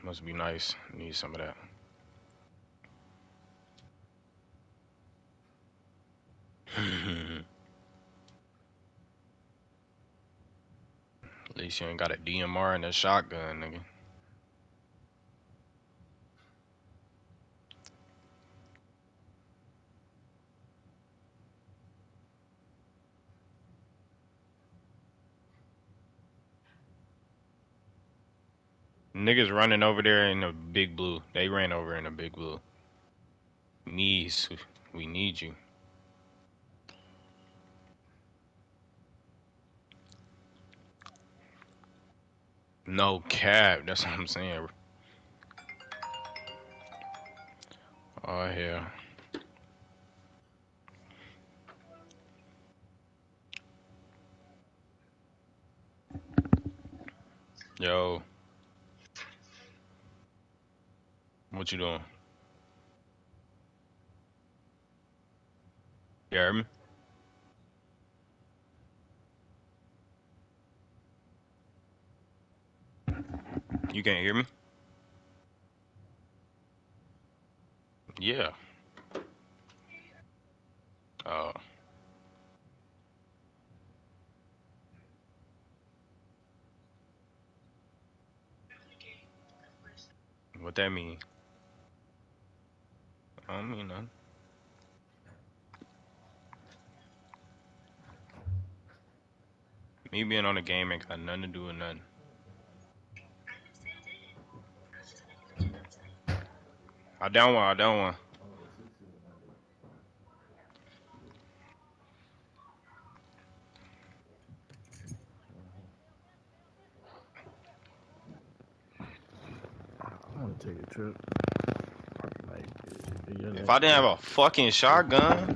Must be nice. Need some of that. At least you ain't got a DMR and a shotgun, nigga. Niggas running over there in the big blue. They ran over in the big blue. Knees. We need you. No cap. That's what I'm saying. Oh hell. Yo. What you doing? You heard me? You can't hear me? Yeah. Oh. What that mean? I don't mean nothing. Me being on the game ain't got nothing to do with nothing. I down one. I down one. I want to take a trip. Like, If I didn't have a fucking shotgun.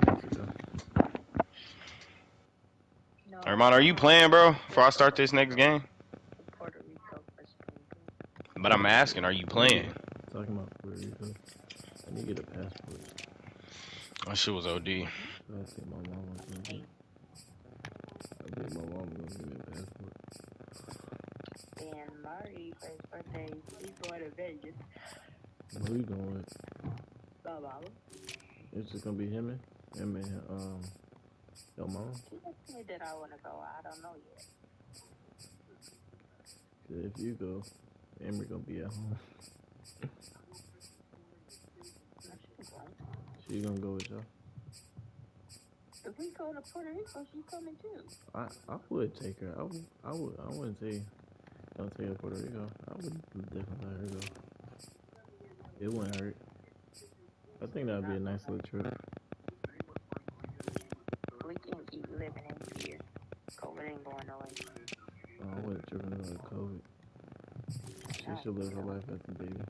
Herman, are you playing, bro? Before I start this next game? But I'm asking, are you playing? Talking about Puerto Rico. I need to get a passport. That shit was OD. I think my mom was gonna get. I think my mom was gonna give me a passport. Dan Murray for his birthday, he's going to Vegas. Where you going with? Baba. It's just gonna be him and your mom. She just told me that I want to go. I don't know yet. Cause if you go, Emery gonna be at home. She gonna go with y'all. If we go to Puerto Rico, she's coming too. I would take her. I wouldn't say don't take her to Puerto Rico. I would definitely let her go. It wouldn't hurt. I think that would be a nice little trip. We can keep living in fear. COVID ain't going away. Oh, I wasn't tripping about COVID. She should live her life as a baby.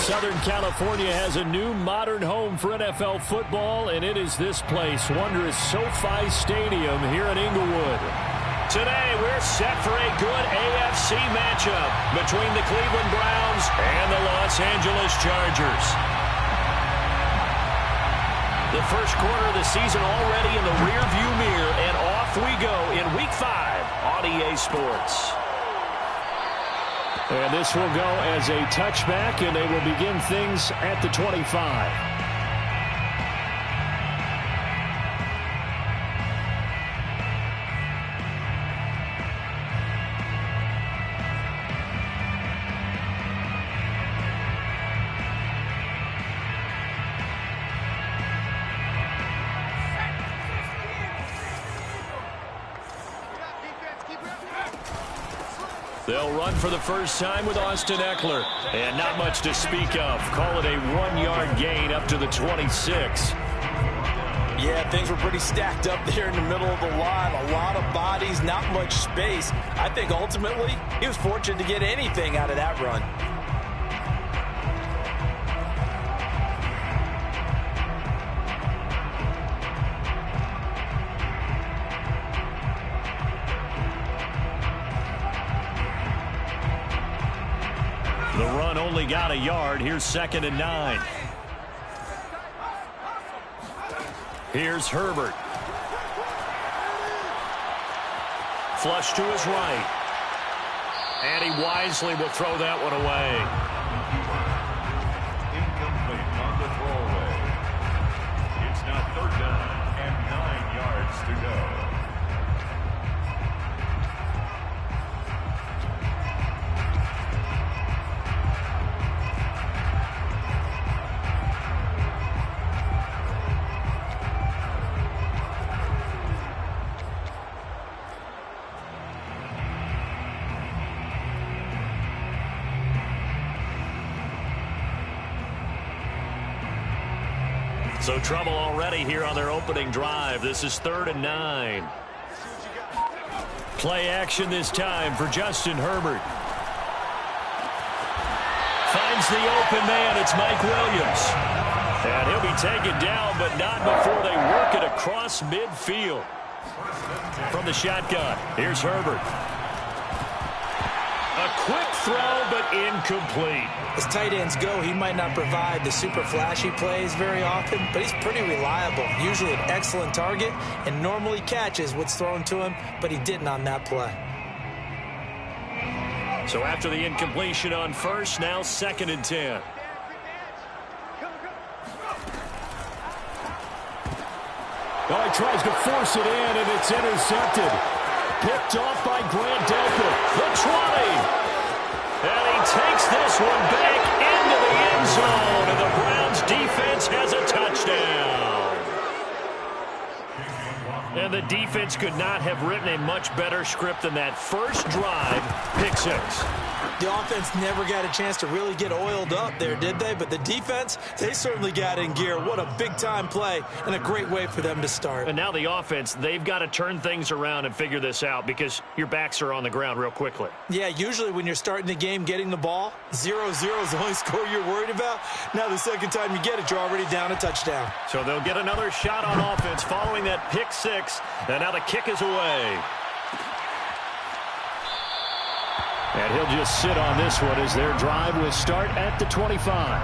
Southern California has a new modern home for NFL football, and it is this place, wondrous SoFi Stadium here in Inglewood. Today, we're set for a good AFC matchup between the Cleveland Browns and the Los Angeles Chargers. The first quarter of the season already in the rearview mirror, and off we go in Week 5 on EA Sports. And this will go as a touchback, and they will begin things at the 25. They'll run for the first time with Austin Eckler. And not much to speak of. Call it a 1-yard gain up to the 26. Yeah, things were pretty stacked up there in the middle of the line. A lot of bodies, not much space. I think ultimately he was fortunate to get anything out of that run. The run only got a yard. Here's 2nd and 9. Here's Herbert. Flush to his right. And he wisely will throw that one away. Incomplete on the throwaway. It's now 3rd down and 9 yards to go. So trouble already here on their opening drive. This is 3rd and 9. Play action this time for Justin Herbert. Finds the open man. It's Mike Williams. And he'll be taken down, but not before they work it across midfield. From the shotgun, here's Herbert. A quick throw, but incomplete. As tight ends go, he might not provide the super flashy plays very often, but he's pretty reliable. Usually an excellent target and normally catches what's thrown to him, but he didn't on that play. So after the incompletion on first, now 2nd and 10. Oh, he tries to force it in, and it's intercepted. Picked off by Grant Delpit. The 20. And he takes this one back into the end zone, and the Browns defense has a touchdown. And the defense could not have written a much better script than that first drive, pick 6. The offense never got a chance to really get oiled up there, did they? But the defense, they certainly got in gear. What a big-time play and a great way for them to start. And now the offense, they've got to turn things around and figure this out because your backs are on the ground real quickly. Yeah, usually when you're starting the game getting the ball, 0-0 is the only score you're worried about. Now the second time you get it, you're already down a touchdown. So they'll get another shot on offense following that pick 6. And now the kick is away. And he'll just sit on this one as their drive will start at the 25.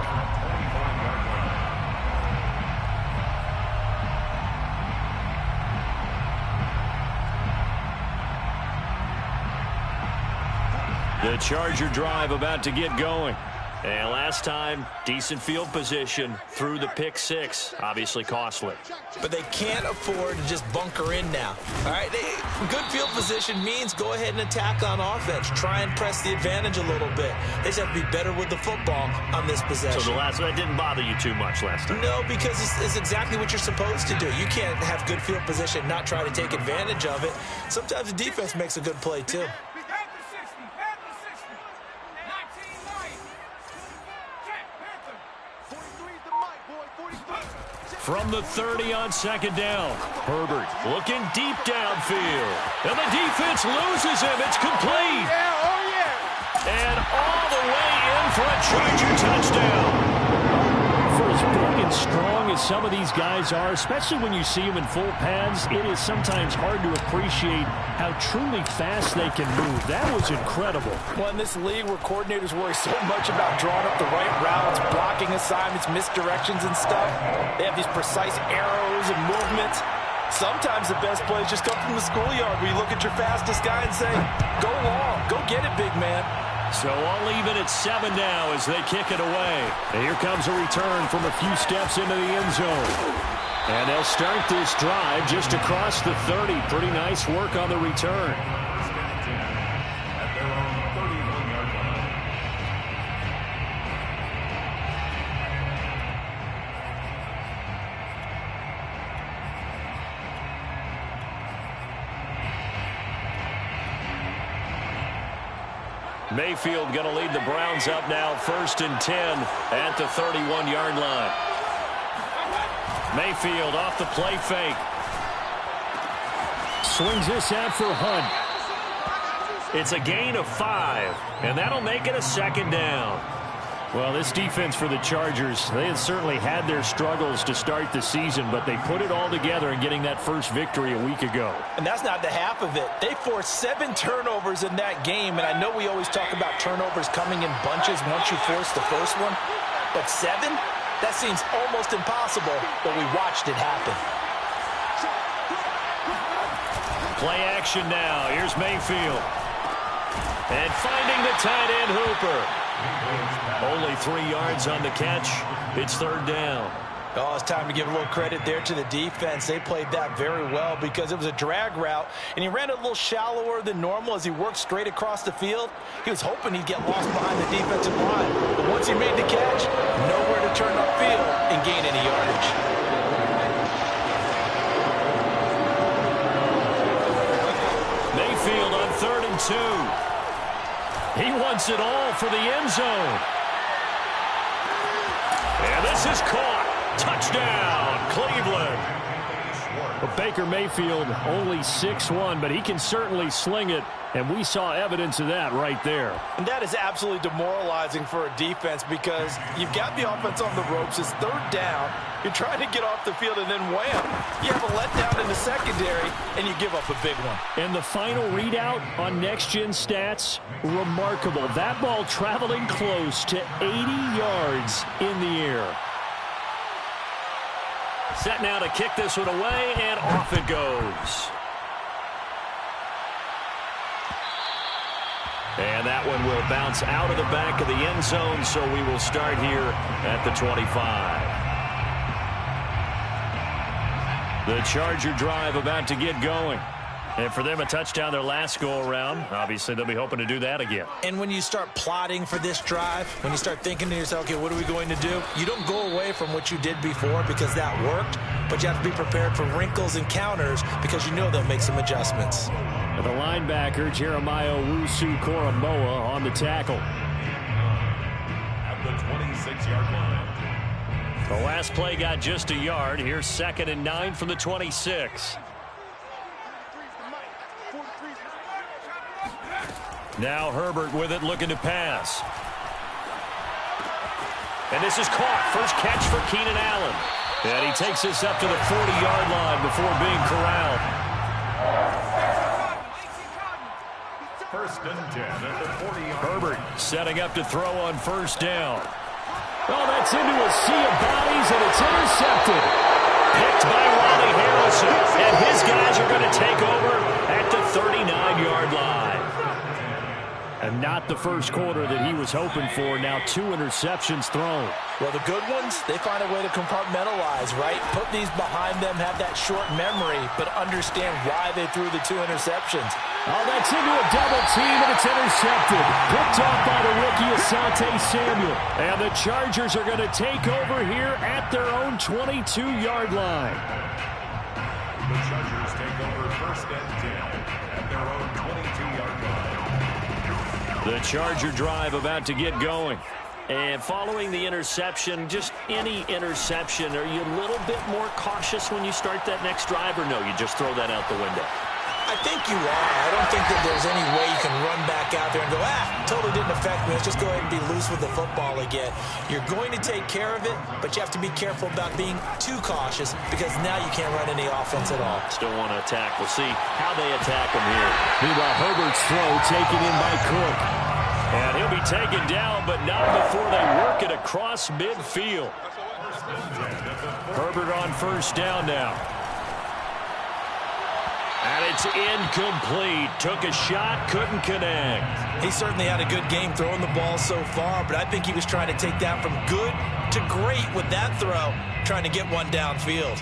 The Charger drive about to get going. And last time, decent field position through the pick 6. Obviously costly. But they can't afford to just bunker in now. All right, good field position means go ahead and attack on offense. Try and press the advantage a little bit. They just have to be better with the football on this possession. So that didn't bother you too much last time? No, because it's exactly what you're supposed to do. You can't have good field position, not try to take advantage of it. Sometimes the defense makes a good play, too. From the 30 on 2nd down. Herbert looking deep downfield. And the defense loses him. It's complete. And all the way in for a Charger touchdown. some of these guys are, especially when you see them in full pads, it is sometimes hard to appreciate how truly fast they can move. That was incredible. Well, in this league where coordinators worry so much about drawing up the right routes, blocking assignments, misdirections and stuff, they have these precise arrows and movements. Sometimes the best plays just come from the schoolyard where you look at your fastest guy and say, go long, go get it, big man. So all even at 7 now as they kick it away. And here comes a return from a few steps into the end zone. And they'll start this drive just across the 30. Pretty nice work on the return. Mayfield going to lead the Browns up now, 1st and 10 at the 31-yard line. Mayfield off the play fake. Swings this out for Hunt. It's a gain of 5, and that'll make it a 2nd down. Well, this defense for the Chargers, they had certainly had their struggles to start the season, but they put it all together in getting that first victory a week ago. And that's not the half of it. They forced 7 turnovers in that game, and I know we always talk about turnovers coming in bunches once you force the first one, but 7? That seems almost impossible, but we watched it happen. Play action now. Here's Mayfield. And finding the tight end Hooper. Only 3 yards on the catch. It's 3rd down. Oh, it's time to give a little credit there to the defense. They played that very well because it was a drag route, and he ran a little shallower than normal as he worked straight across the field. He was hoping he'd get lost behind the defensive line, but once he made the catch, nowhere to turn upfield and gain any yardage. Mayfield on 3rd and 2. He wants it all for the end zone. And this is caught. Touchdown, Cleveland. Well, Baker Mayfield only 6'1", but he can certainly sling it, and we saw evidence of that right there. And that is absolutely demoralizing for a defense because you've got the offense on the ropes. It's 3rd down. You're trying to get off the field, and then wham, you have a letdown in the secondary, and you give up a big one. And the final readout on next-gen stats, remarkable. That ball traveling close to 80 yards in the air. Set now to kick this one away, and off it goes. And that one will bounce out of the back of the end zone, so we will start here at the 25. The Charger drive about to get going. And for them, a touchdown their last go-around. Obviously, they'll be hoping to do that again. And when you start plotting for this drive, when you start thinking to yourself, okay, what are we going to do? You don't go away from what you did before because that worked, but you have to be prepared for wrinkles and counters because you know they'll make some adjustments. And the linebacker, Jeremiah Owusu-Koramoah, on the tackle. At the 26-yard line. The last play got just a yard. Here's 2nd and 9 from the 26. Now Herbert with it, looking to pass. And this is caught. First catch for Keenan Allen. And he takes this up to the 40-yard line before being corralled. 1st and 10 at the 40-yard line. Herbert setting up to throw on 1st down. Oh, that's into a sea of bodies, and it's intercepted. Picked by Ronnie Harrison. And his guys are going to take over at the 39-yard line. And not the first quarter that he was hoping for. Now 2 interceptions thrown. Well, the good ones, they find a way to compartmentalize, right? Put these behind them, have that short memory, but understand why they threw the 2 interceptions. Oh, that's into a double team, and it's intercepted. Picked off by the rookie Asante Samuel. And the Chargers are going to take over here at their own 22-yard line. The Chargers take over 1st and 10 at their own 22-yard line. The Charger drive about to get going. And following the interception, just any interception, are you a little bit more cautious when you start that next drive, or no, you just throw that out the window? I think you are. I don't think that there's any way you can run back out there and go, totally didn't affect me. Let's just go ahead and be loose with the football again. You're going to take care of it, but you have to be careful about being too cautious because now you can't run any offense at all. Still want to attack. We'll see how they attack him here. Meanwhile, Herbert's throw taken in by Cook. And he'll be taken down, but not before they work it across midfield. Herbert on first down now. And it's incomplete. Took a shot, couldn't connect. He certainly had a good game throwing the ball so far, but I think he was trying to take that from good to great with that throw, trying to get one downfield.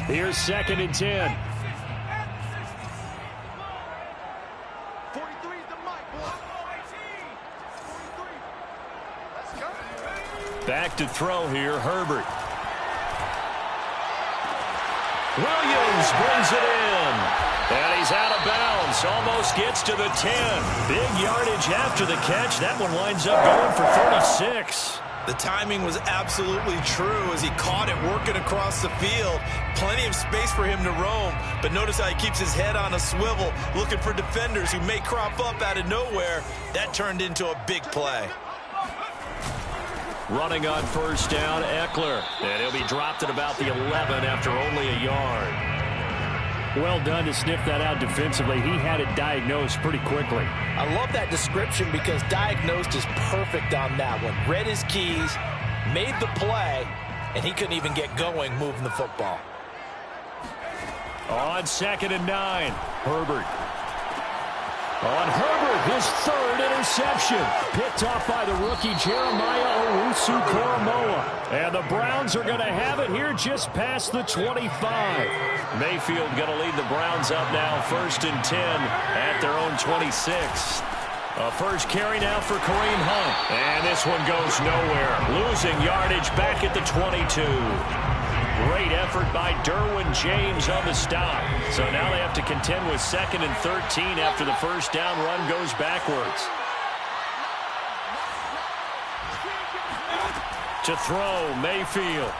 Here's 2nd and 10. Back to throw here, Herbert. Williams brings it in. And he's out of bounds. Almost gets to the 10. Big yardage after the catch. That one winds up going for 36. The timing was absolutely true as he caught it working across the field. Plenty of space for him to roam. But notice how he keeps his head on a swivel, looking for defenders who may crop up out of nowhere. That turned into a big play. Running on first down, Eckler. And he'll be dropped at about the 11 after only a yard. Well done to sniff that out defensively. He had it diagnosed pretty quickly. I love that description because diagnosed is perfect on that one. Read his keys, made the play, and he couldn't even get going moving the football. On 2nd and 9, Herbert. On Herbert, his 3rd interception. Picked off by the rookie Jeremiah Owusu-Koramoah. And the Browns are going to have it here just past the 25. Mayfield going to lead the Browns up now, 1st and 10 at their own 26. A first carry now for Kareem Hunt. And this one goes nowhere. Losing yardage back at the 22. Great effort by Derwin James on the stop. So now they have to contend with 2nd and 13 after the first down run goes backwards. To throw, Mayfield.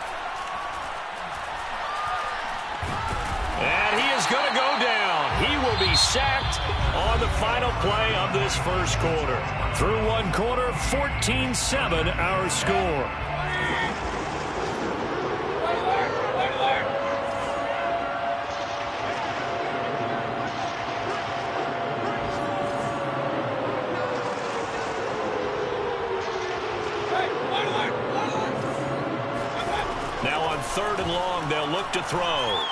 And he is going to go down. He will be sacked on the final play of this first quarter. Through one quarter, 14-7 our score. Now on 3rd and long, they'll look to throw.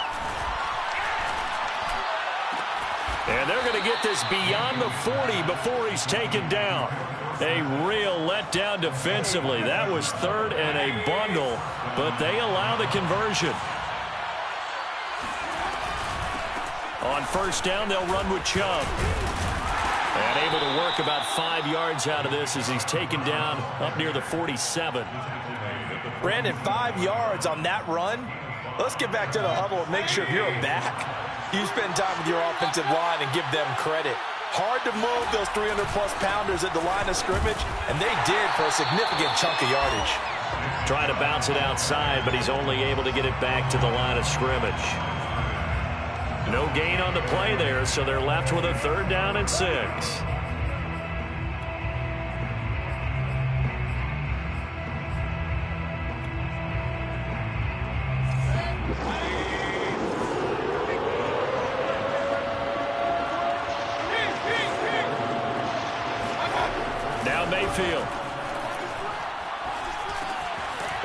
And they're going to get this beyond the 40 before he's taken down. A real letdown defensively. That was 3rd and a bundle, but they allow the conversion. On first down, they'll run with Chubb. And able to work about 5 yards out of this as he's taken down up near the 47. Brandon, 5 yards on that run. Let's get back to the huddle and make sure if you're a back, you spend time with your offensive line and give them credit. Hard to move those 300-plus pounders at the line of scrimmage, and they did for a significant chunk of yardage. Trying to bounce it outside, but he's only able to get it back to the line of scrimmage. No gain on the play there, so they're left with a 3rd down and 6. Now Mayfield.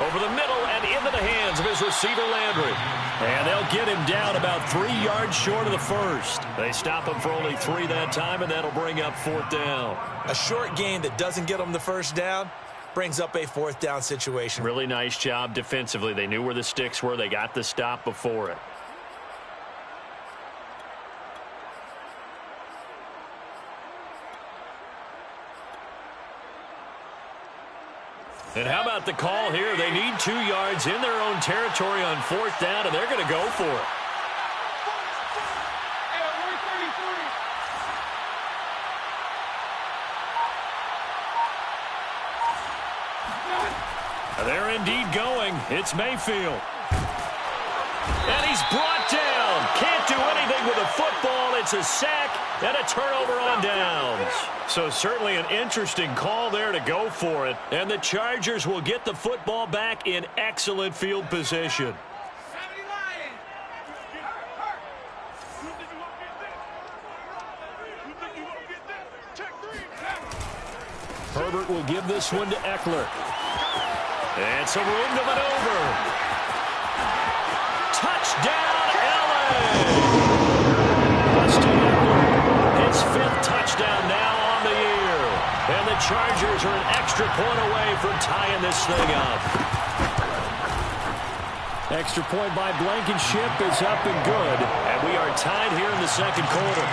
Over the middle and into the hands of his receiver Landry. And they'll get him down about 3 yards short of the first. They stop him for only 3 that time, and that'll bring up 4th down. A short gain that doesn't get them the first down brings up a 4th down situation. Really nice job defensively. They knew where the sticks were. They got the stop before it. And how about the call here? They need 2 yards in their own territory on 4th down, and they're going to go for it. They're indeed going. It's Mayfield. And he's brought down. Can't do anything running with the football. It's a sack and a turnover on downs. So certainly an interesting call there to go for it. And the Chargers will get the football back in excellent field position. Herbert will give this one to Eckler. And some room to maneuver. Touchdown, LA! Austin Eckler, his 5th touchdown now on the year. And the Chargers are an extra point away from tying this thing up. Extra point by Blankenship is up and good. And we are tied here in the second quarter.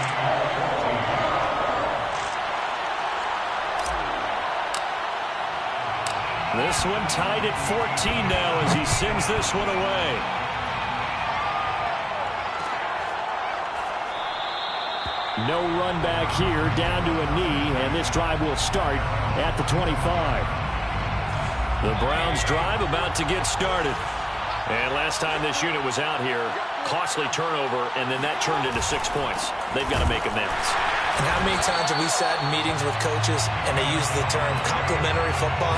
This one tied at 14 now as he sends this one away. No run back here, down to a knee, and this drive will start at the 25. The Browns drive about to get started. And last time this unit was out here, costly turnover, and then that turned into 6 points. They've got to make amends. And how many times have we sat in meetings with coaches and they use the term complementary football?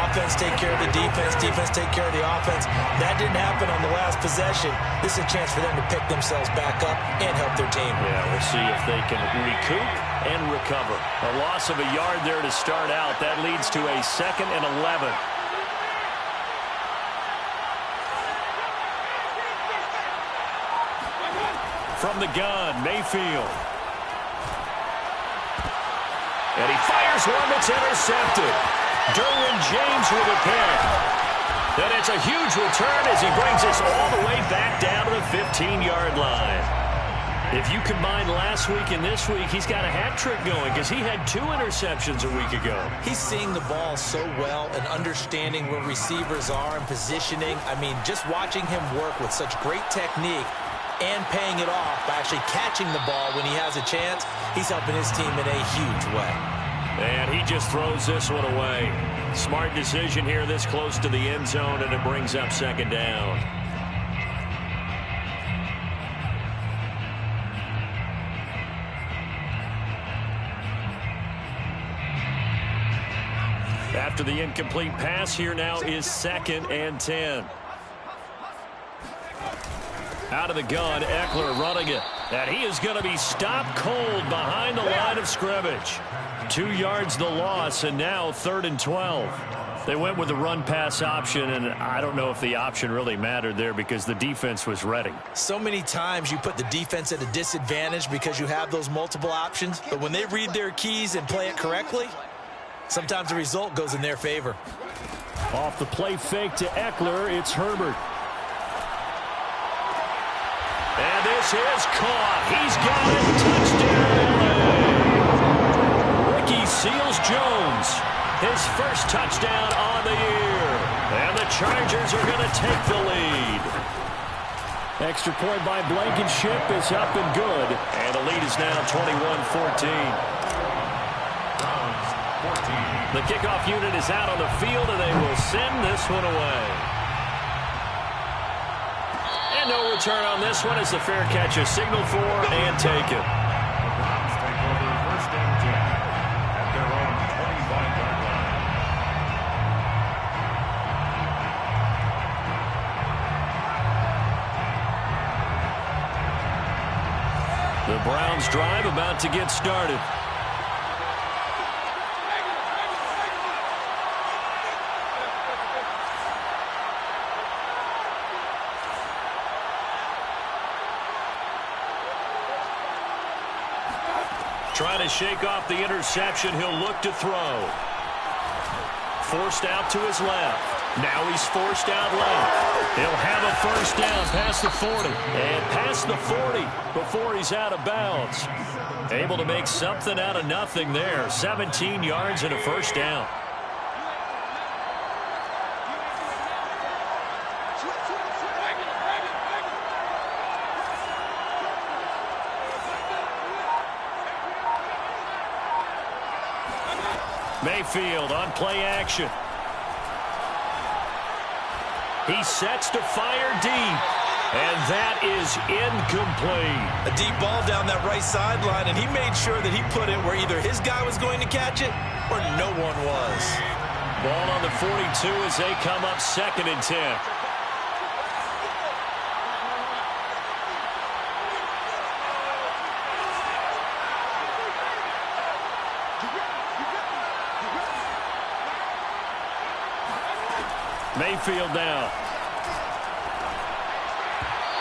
Offense take care of the defense, defense take care of the offense. That didn't happen on the last possession. This is a chance for them to pick themselves back up and help their team. Yeah, we'll see if they can recoup and recover. A loss of a yard there to start out. That leads to a 2nd and 11. From the gun, Mayfield. And he fires one that's intercepted. Derwin James with a pick. And it's a huge return as he brings us all the way back down to the 15-yard line. If you combine last week and this week, he's got a hat trick going because he had 2 interceptions a week ago. He's seeing the ball so well and understanding where receivers are and positioning. I mean, just watching him work with such great technique and paying it off by actually catching the ball when he has a chance, he's helping his team in a huge way. And he just throws this one away. Smart decision here this close to the end zone, and it brings up 2nd down. After the incomplete pass, here now is 2nd and 10. Out of the gun, Eckler running it. And he is going to be stopped cold behind the line of scrimmage. 2 yards the loss, and now 3rd and 12. They went with the run-pass option, and I don't know if the option really mattered there because the defense was ready. So many times you put the defense at a disadvantage because you have those multiple options, but when they read their keys and play it correctly, sometimes the result goes in their favor. Off the play fake to Eckler, it's Herbert. And this is caught. He's got it. Touchdown. Ricky Seals-Jones, his first touchdown on the year. And the Chargers are going to take the lead. Extra point by Blankenship is up and good. And the lead is now 21-14. The kickoff unit is out on the field, and they will send this one away. And no return on this one as the fair catch is signaled for and taken. Browns take over 1st and 10 at their own 25-yard line. The Browns drive about to get started. Trying to shake off the interception. He'll look to throw. Forced out to his left. Now he's forced out left. He'll have a first down past the 40. And past the 40 before he's out of bounds. Able to make something out of nothing there. 17 yards and a first down. Mayfield on play action. He sets to fire deep. And that is incomplete. A deep ball down that right sideline, and he made sure that he put it where either his guy was going to catch it or no one was. Ball on the 42 as they come up 2nd and 10. Mayfield now.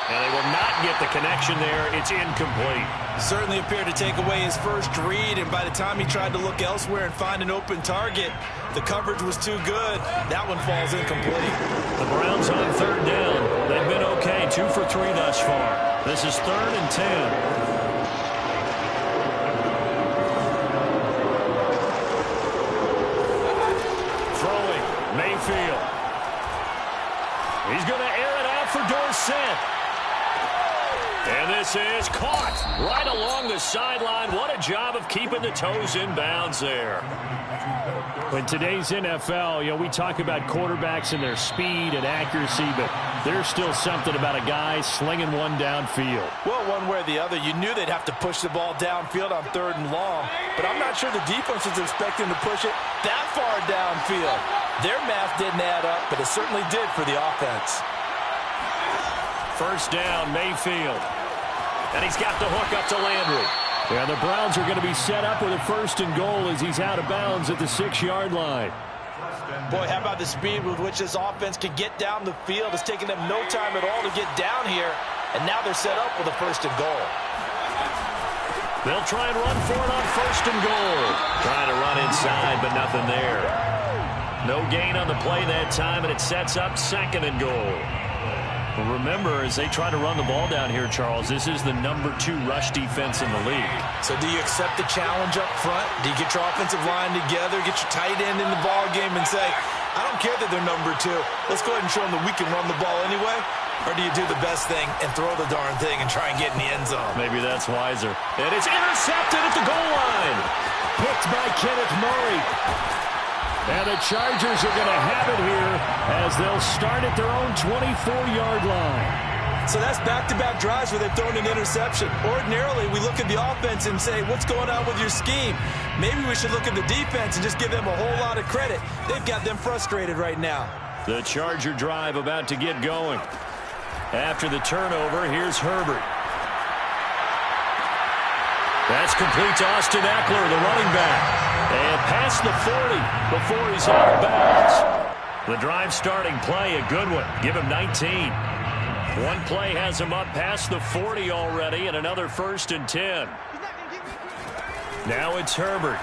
And they will not get the connection there. It's incomplete. Certainly appeared to take away his first read, and by the time he tried to look elsewhere and find an open target, the coverage was too good. That one falls incomplete. The Browns on 3rd down. They've been okay, 2 for 3 thus far. This is 3rd and 10. Throwing, Mayfield. He's going to air it out for Dorsett. And this is caught right along the sideline. What a job of keeping the toes in bounds there. In today's NFL, we talk about quarterbacks and their speed and accuracy, but there's still something about a guy slinging one downfield. Well, one way or the other, you knew they'd have to push the ball downfield on 3rd and long, but I'm not sure the defense was expecting to push it that far downfield. Their math didn't add up, but it certainly did for the offense. 1st down, Mayfield. And he's got the hook up to Landry. Yeah, the Browns are going to be set up with a 1st and goal as he's out of bounds at the 6-yard line. Boy, how about the speed with which this offense can get down the field? It's taken them no time at all to get down here, and now they're set up with a 1st and goal. They'll try and run for it on 1st and goal. Trying to run inside, but nothing there. No gain on the play that time, and it sets up 2nd and goal. Remember, as they try to run the ball down here, Charles, this is the number 2 rush defense in the league. So do you accept the challenge up front? Do you get your offensive line together, get your tight end in the ball game and say, I don't care that they're number 2. Let's go ahead and show them that we can run the ball anyway? Or do you do the best thing and throw the darn thing and try and get in the end zone? Maybe that's wiser. And it's intercepted at the goal line. Picked by Kenneth Murray. And the Chargers are going to have it here as they'll start at their own 24-yard line. So that's back-to-back drives where they've thrown an interception. Ordinarily, we look at the offense and say, what's going on with your scheme? Maybe we should look at the defense and just give them a whole lot of credit. They've got them frustrated right now. The Charger drive about to get going. After the turnover, here's Herbert. That's complete to Austin Eckler, the running back. And past the 40 before he's out of bounds. The drive starting play, a good one. Give him 19. One play has him up past the 40 already, and another 1st and 10. Now it's Herbert.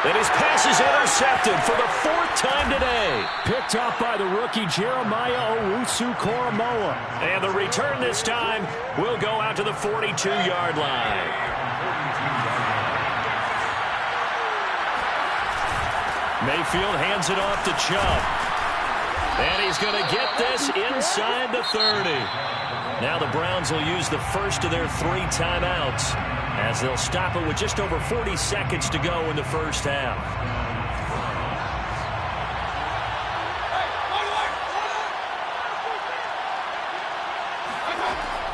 And his pass is intercepted for the 4th time today. Picked off by the rookie Jeremiah Owusu-Koramoah. And the return this time will go out to the 42-yard line. Mayfield hands it off to Chubb. And he's going to get this inside the 30. Now the Browns will use the first of their 3 timeouts as they'll stop it with just over 40 seconds to go in the first half.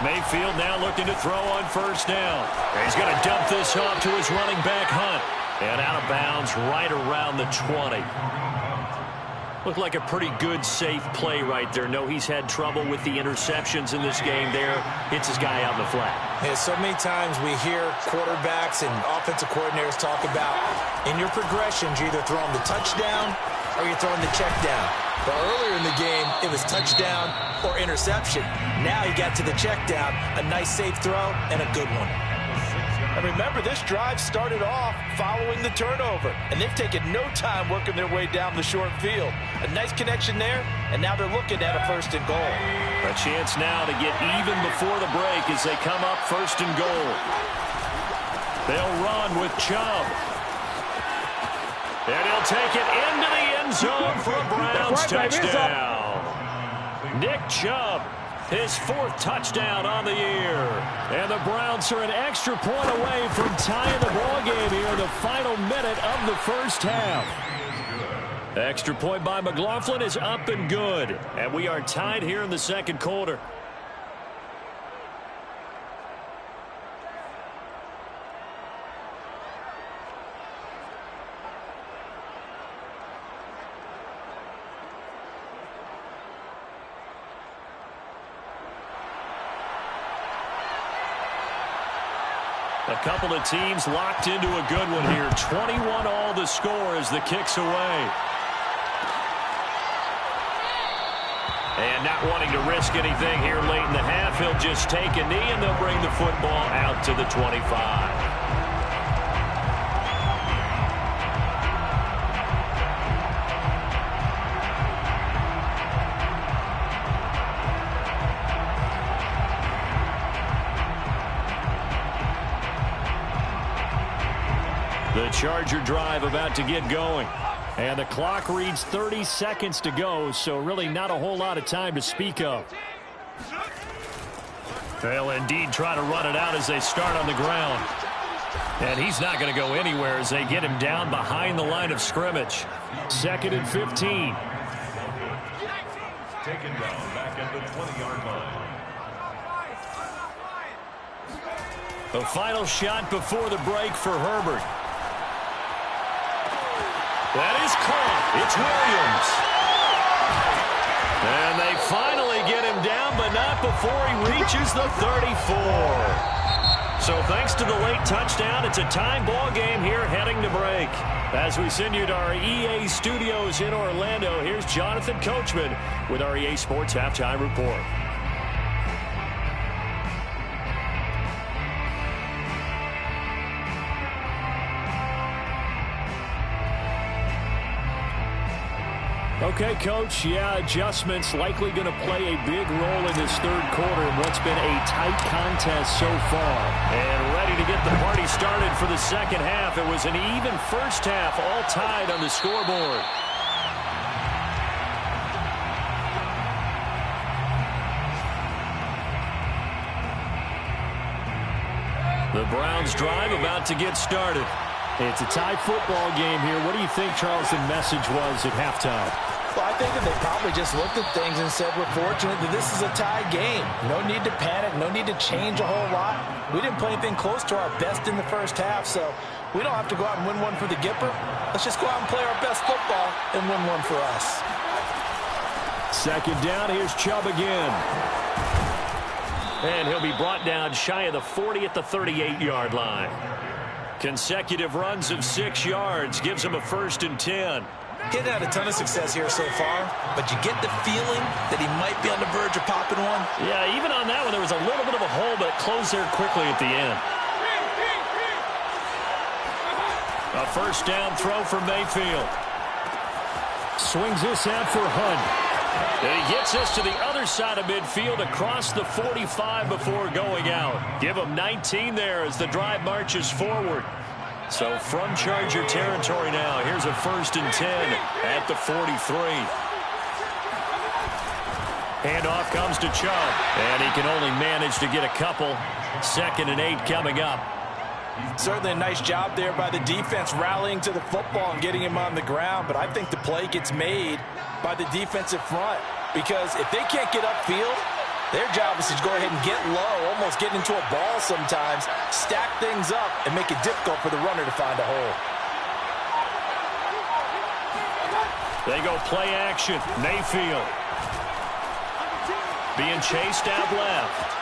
Mayfield now looking to throw on 1st down. He's going to dump this off to his running back, Hunt. And out of bounds right around the 20. Looked like a pretty good, safe play right there. No, he's had trouble with the interceptions in this game there. Hits his guy out in the flat. Yeah, so many times we hear quarterbacks and offensive coordinators talk about in your progressions, you're either throwing the touchdown or you're throwing the check down. But earlier in the game, it was touchdown or interception. Now he got to the check down, a nice safe throw, and a good one. And remember, this drive started off following the turnover, and they've taken no time working their way down the short field. A nice connection there, and now they're looking at a 1st and goal. A chance now to get even before the break as they come up 1st and goal. They'll run with Chubb. And he'll take it into the end zone for a Browns touchdown. Nick Chubb, his 4th touchdown on the year. And the Browns are an extra point away from tying the ball game here in the final minute of the first half. Extra point by McLaughlin is up and good. And we are tied here in the second quarter. A couple of teams locked into a good one here. 21 all the score as the kick's away. And not wanting to risk anything here late in the half, he'll just take a knee and they'll bring the football out to the 25. The Charger drive about to get going. And the clock reads 30 seconds to go, so really not a whole lot of time to speak of. They'll indeed try to run it out as they start on the ground. And he's not going to go anywhere as they get him down behind the line of scrimmage. 2nd and 15. Taken down back at the 20-yard line. The final shot before the break for Herbert. That is caught. It's Williams. And they finally get him down, but not before he reaches the 34. So thanks to the late touchdown, it's a tie ball game here heading to break. As we send you to our EA studios in Orlando, here's Jonathan Coachman with our EA Sports Halftime Report. Okay, Coach, yeah, adjustments likely going to play a big role in this third quarter in what's been a tight contest so far. And ready to get the party started for the second half. It was an even first half, all tied on the scoreboard. The Browns drive about to get started. It's a tie football game here. What do you think, Charles, the message was at halftime? Well, I think that they probably just looked at things and said, we're fortunate that this is a tie game. No need to panic. No need to change a whole lot. We didn't play anything close to our best in the first half, so we don't have to go out and win one for the Gipper. Let's just go out and play our best football and win one for us. 2nd down. Here's Chubb again. And he'll be brought down shy of the 40 at the 38-yard line. Consecutive runs of 6 yards gives him a 1st and 10. He's had a ton of success here so far, but you get the feeling that he might be on the verge of popping one. Yeah, even on that one, there was a little bit of a hole, but it closed there quickly at the end. A 1st down throw for Mayfield. Swings this out for Hunt. And he gets us to the other side of midfield across the 45 before going out. Give him 19 there as the drive marches forward. So from Charger territory now, here's a 1st and 10 at the 43. Handoff comes to Chubb, and he can only manage to get a couple. 2nd and 8 coming up. Certainly a nice job there by the defense rallying to the football and getting him on the ground, but I think the play gets made by the defensive front because if they can't get upfield, their job is to go ahead and get low, almost get into a ball sometimes, stack things up, and make it difficult for the runner to find a hole. They go play action. Mayfield being chased out left.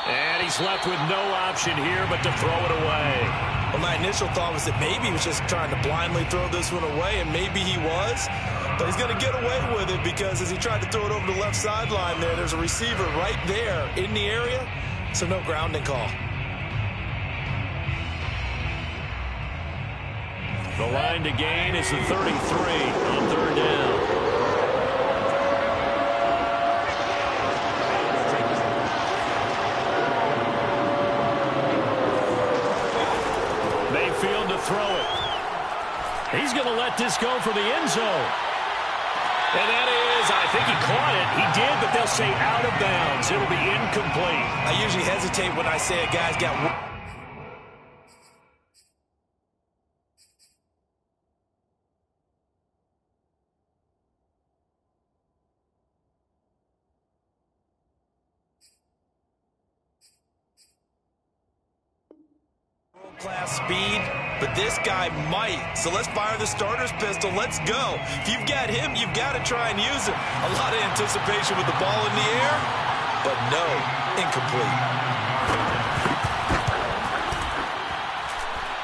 And he's left with no option here but to throw it away. Well, my initial thought was that maybe he was just trying to blindly throw this one away, and maybe he was. But he's going to get away with it because as he tried to throw it over the left sideline there's a receiver right there in the area, so no grounding call. The line to gain is the 33 on 3rd down. Mayfield to throw it. He's going to let this go for the end zone. And that is, I think he caught it. He did, but they'll say out of bounds. It'll be incomplete. I usually hesitate when I say a guy's got... Class speed, but this guy might. So let's fire the starter's pistol. Let's go. If you've got him, you've got to try and use him. A lot of anticipation with the ball in the air, but no, incomplete.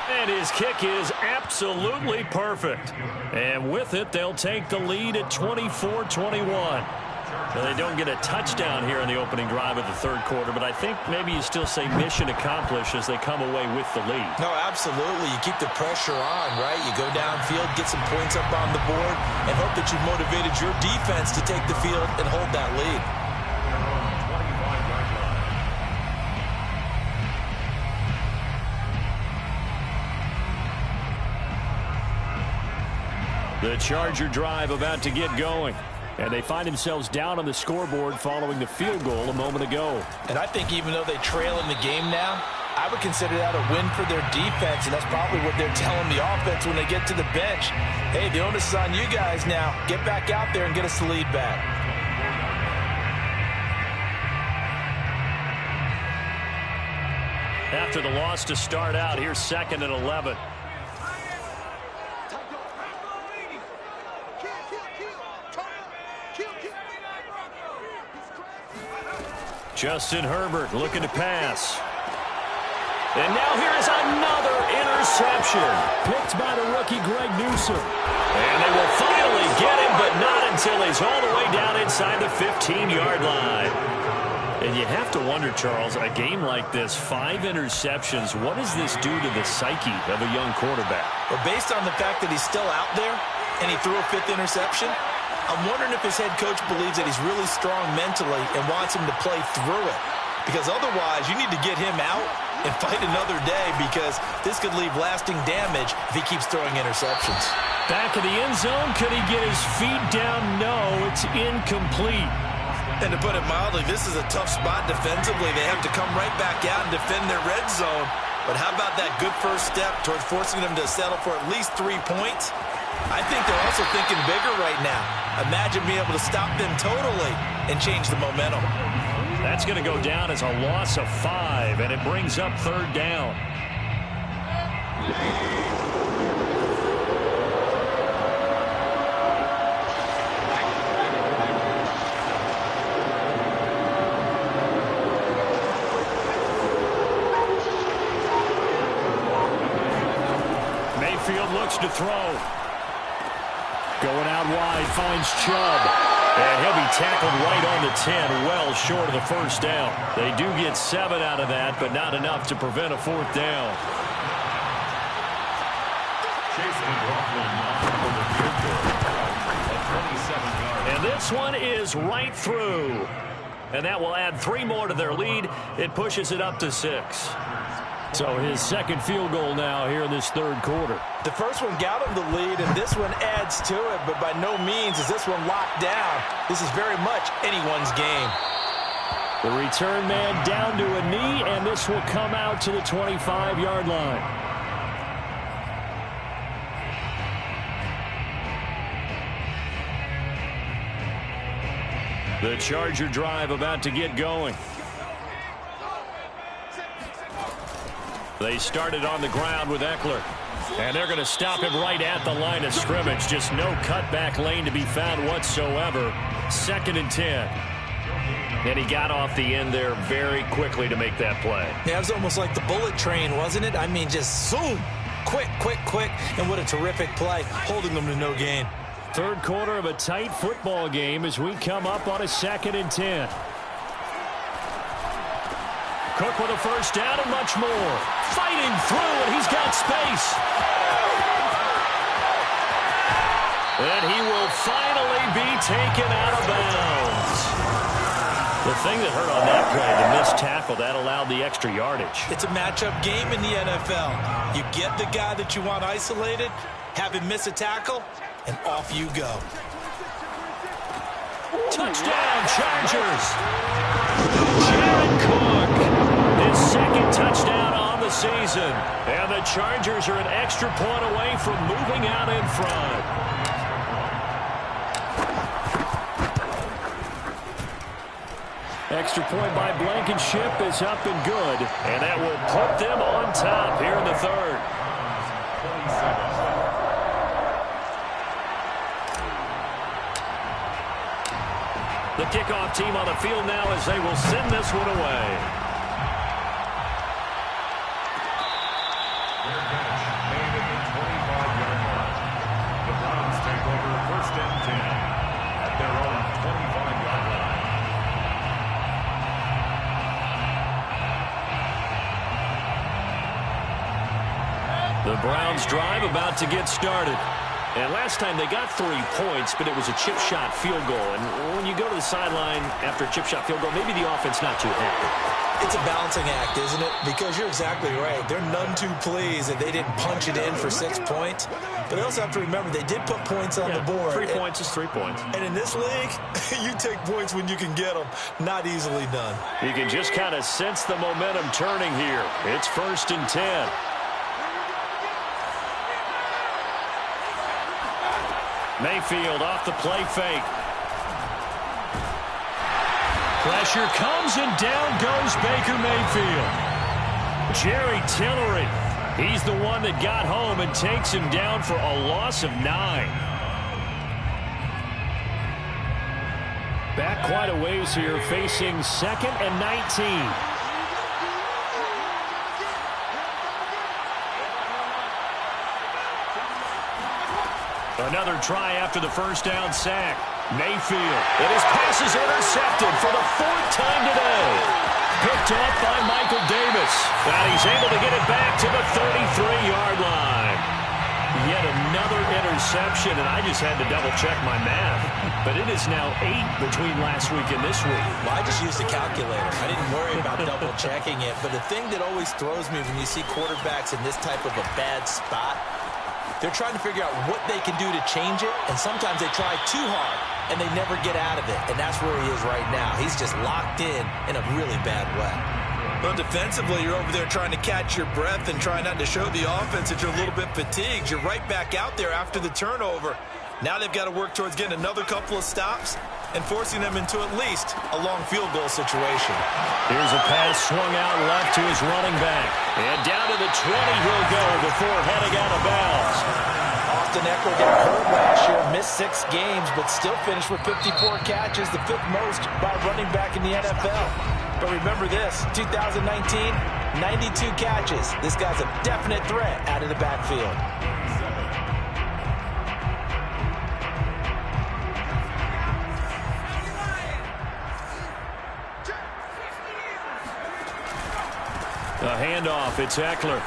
And his kick is absolutely perfect. And with it, they'll take the lead at 24-21. Well, they don't get a touchdown here in the opening drive of the third quarter, but I think maybe you still say mission accomplished as they come away with the lead. No, absolutely. You keep the pressure on, right? You go downfield, get some points up on the board, and hope that you've motivated your defense to take the field and hold that lead. The Charger drive about to get going. And they find themselves down on the scoreboard following the field goal a moment ago. And I think even though they trail in the game now, I would consider that a win for their defense, and that's probably what they're telling the offense when they get to the bench. Hey, the onus is on you guys now. Get back out there and get us the lead back. After the loss to start out, here's 2nd and 11. Justin Herbert looking to pass. And now here is another interception. Picked by the rookie Greg Newsome. And they will finally get him, but not until he's all the way down inside the 15-yard line. And you have to wonder, Charles, a game like this, 5 interceptions, what does this do to the psyche of a young quarterback? Well, based on the fact that he's still out there and he threw a 5th interception, I'm wondering if his head coach believes that he's really strong mentally and wants him to play through it. Because otherwise, you need to get him out and fight another day, because this could leave lasting damage if he keeps throwing interceptions. Back in the end zone, could he get his feet down? No, it's incomplete. And to put it mildly, this is a tough spot defensively. They have to come right back out and defend their red zone. But how about that good first step towards forcing them to settle for at least 3 points? I think they're also thinking bigger right now. Imagine being able to stop them totally and change the momentum. That's going to go down as a loss of 5, and it brings up 3rd down. Mayfield looks to throw. Going out wide, finds Chubb. And he'll be tackled right on the 10, well short of the first down. They do get 7 out of that, but not enough to prevent a 4th down. And this one is right through. And that will add 3 more to their lead. It pushes it up to 6. So his 2nd field goal now here in this 3rd quarter. The first one got him the lead, and this one adds to it, but by no means is this one locked down. This is very much anyone's game. The return man down to a knee, and this will come out to the 25-yard line. The Charger drive about to get going. They started on the ground with Eckler. And they're going to stop him right at the line of scrimmage. Just no cutback lane to be found whatsoever. 2nd and 10. And he got off the end there very quickly to make that play. Yeah, it was almost like the bullet train, wasn't it? I mean, just zoom. Quick, quick, quick. And what a terrific play, holding them to no gain. 3rd quarter of a tight football game as we come up on a 2nd and 10. Cook with a first down and much more. Fighting through, and he's got space. And he will finally be taken out of bounds. The thing that hurt on that play, the missed tackle, that allowed the extra yardage. It's a matchup game in the NFL. You get the guy that you want isolated, have him miss a tackle, and off you go. Touchdown, Chargers. Jared Cook. His 2nd touchdown on the season. And the Chargers are an extra point away from moving out in front. Extra point by Blankenship is up and good. And that will put them on top here in the third. The kickoff team on the field now as they will send this one away. Their catch made at the 25-yard line. The Browns take over 1st and 10 at their own 25-yard line. The Browns drive about to get started. And last time they got 3 points, but it was a chip shot field goal. And when you go to the sideline after a chip shot field goal, maybe the offense not too happy. It's a balancing act, isn't it? Because you're exactly right. They're none too pleased that they didn't punch it in for 6 points. But they also have to remember they did put points on the board. 3 points is 3 points. And in this league, you take points when you can get them. Not easily done. You can just kind of sense the momentum turning here. It's 1st and 10. Mayfield off the play fake. Pressure comes and down goes Baker Mayfield. Jerry Tillery, he's the one that got home and takes him down for a loss of 9. Back quite a ways here, facing 2nd and 19. Another try after the 1st down sack. Mayfield, and his pass is intercepted for the 4th time today. Picked off by Michael Davis. And he's able to get it back to the 33-yard line. Yet another interception, and I just had to double-check my math. But it is now 8 between last week and this week. Well, I just used a calculator. I didn't worry about double-checking it. But the thing that always throws me when you see quarterbacks in this type of a bad spot, they're trying to figure out what they can do to change it, and sometimes they try too hard, and they never get out of it, and that's where he is right now. He's just locked in a really bad way. Well, defensively, you're over there trying to catch your breath and try not to show the offense that you're a little bit fatigued. You're right back out there after the turnover. Now they've got to work towards getting another couple of stops and forcing them into at least a long field goal situation. Here's a pass swung out left to his running back. And down to the 20 he'll go before heading out of bounds. Austin Eckler got hurt last year, missed 6 games, but still finished with 54 catches, the 5th most by running back in the NFL. But remember this, 2019, 92 catches. This guy's a definite threat out of the backfield. A handoff, it's Eckler.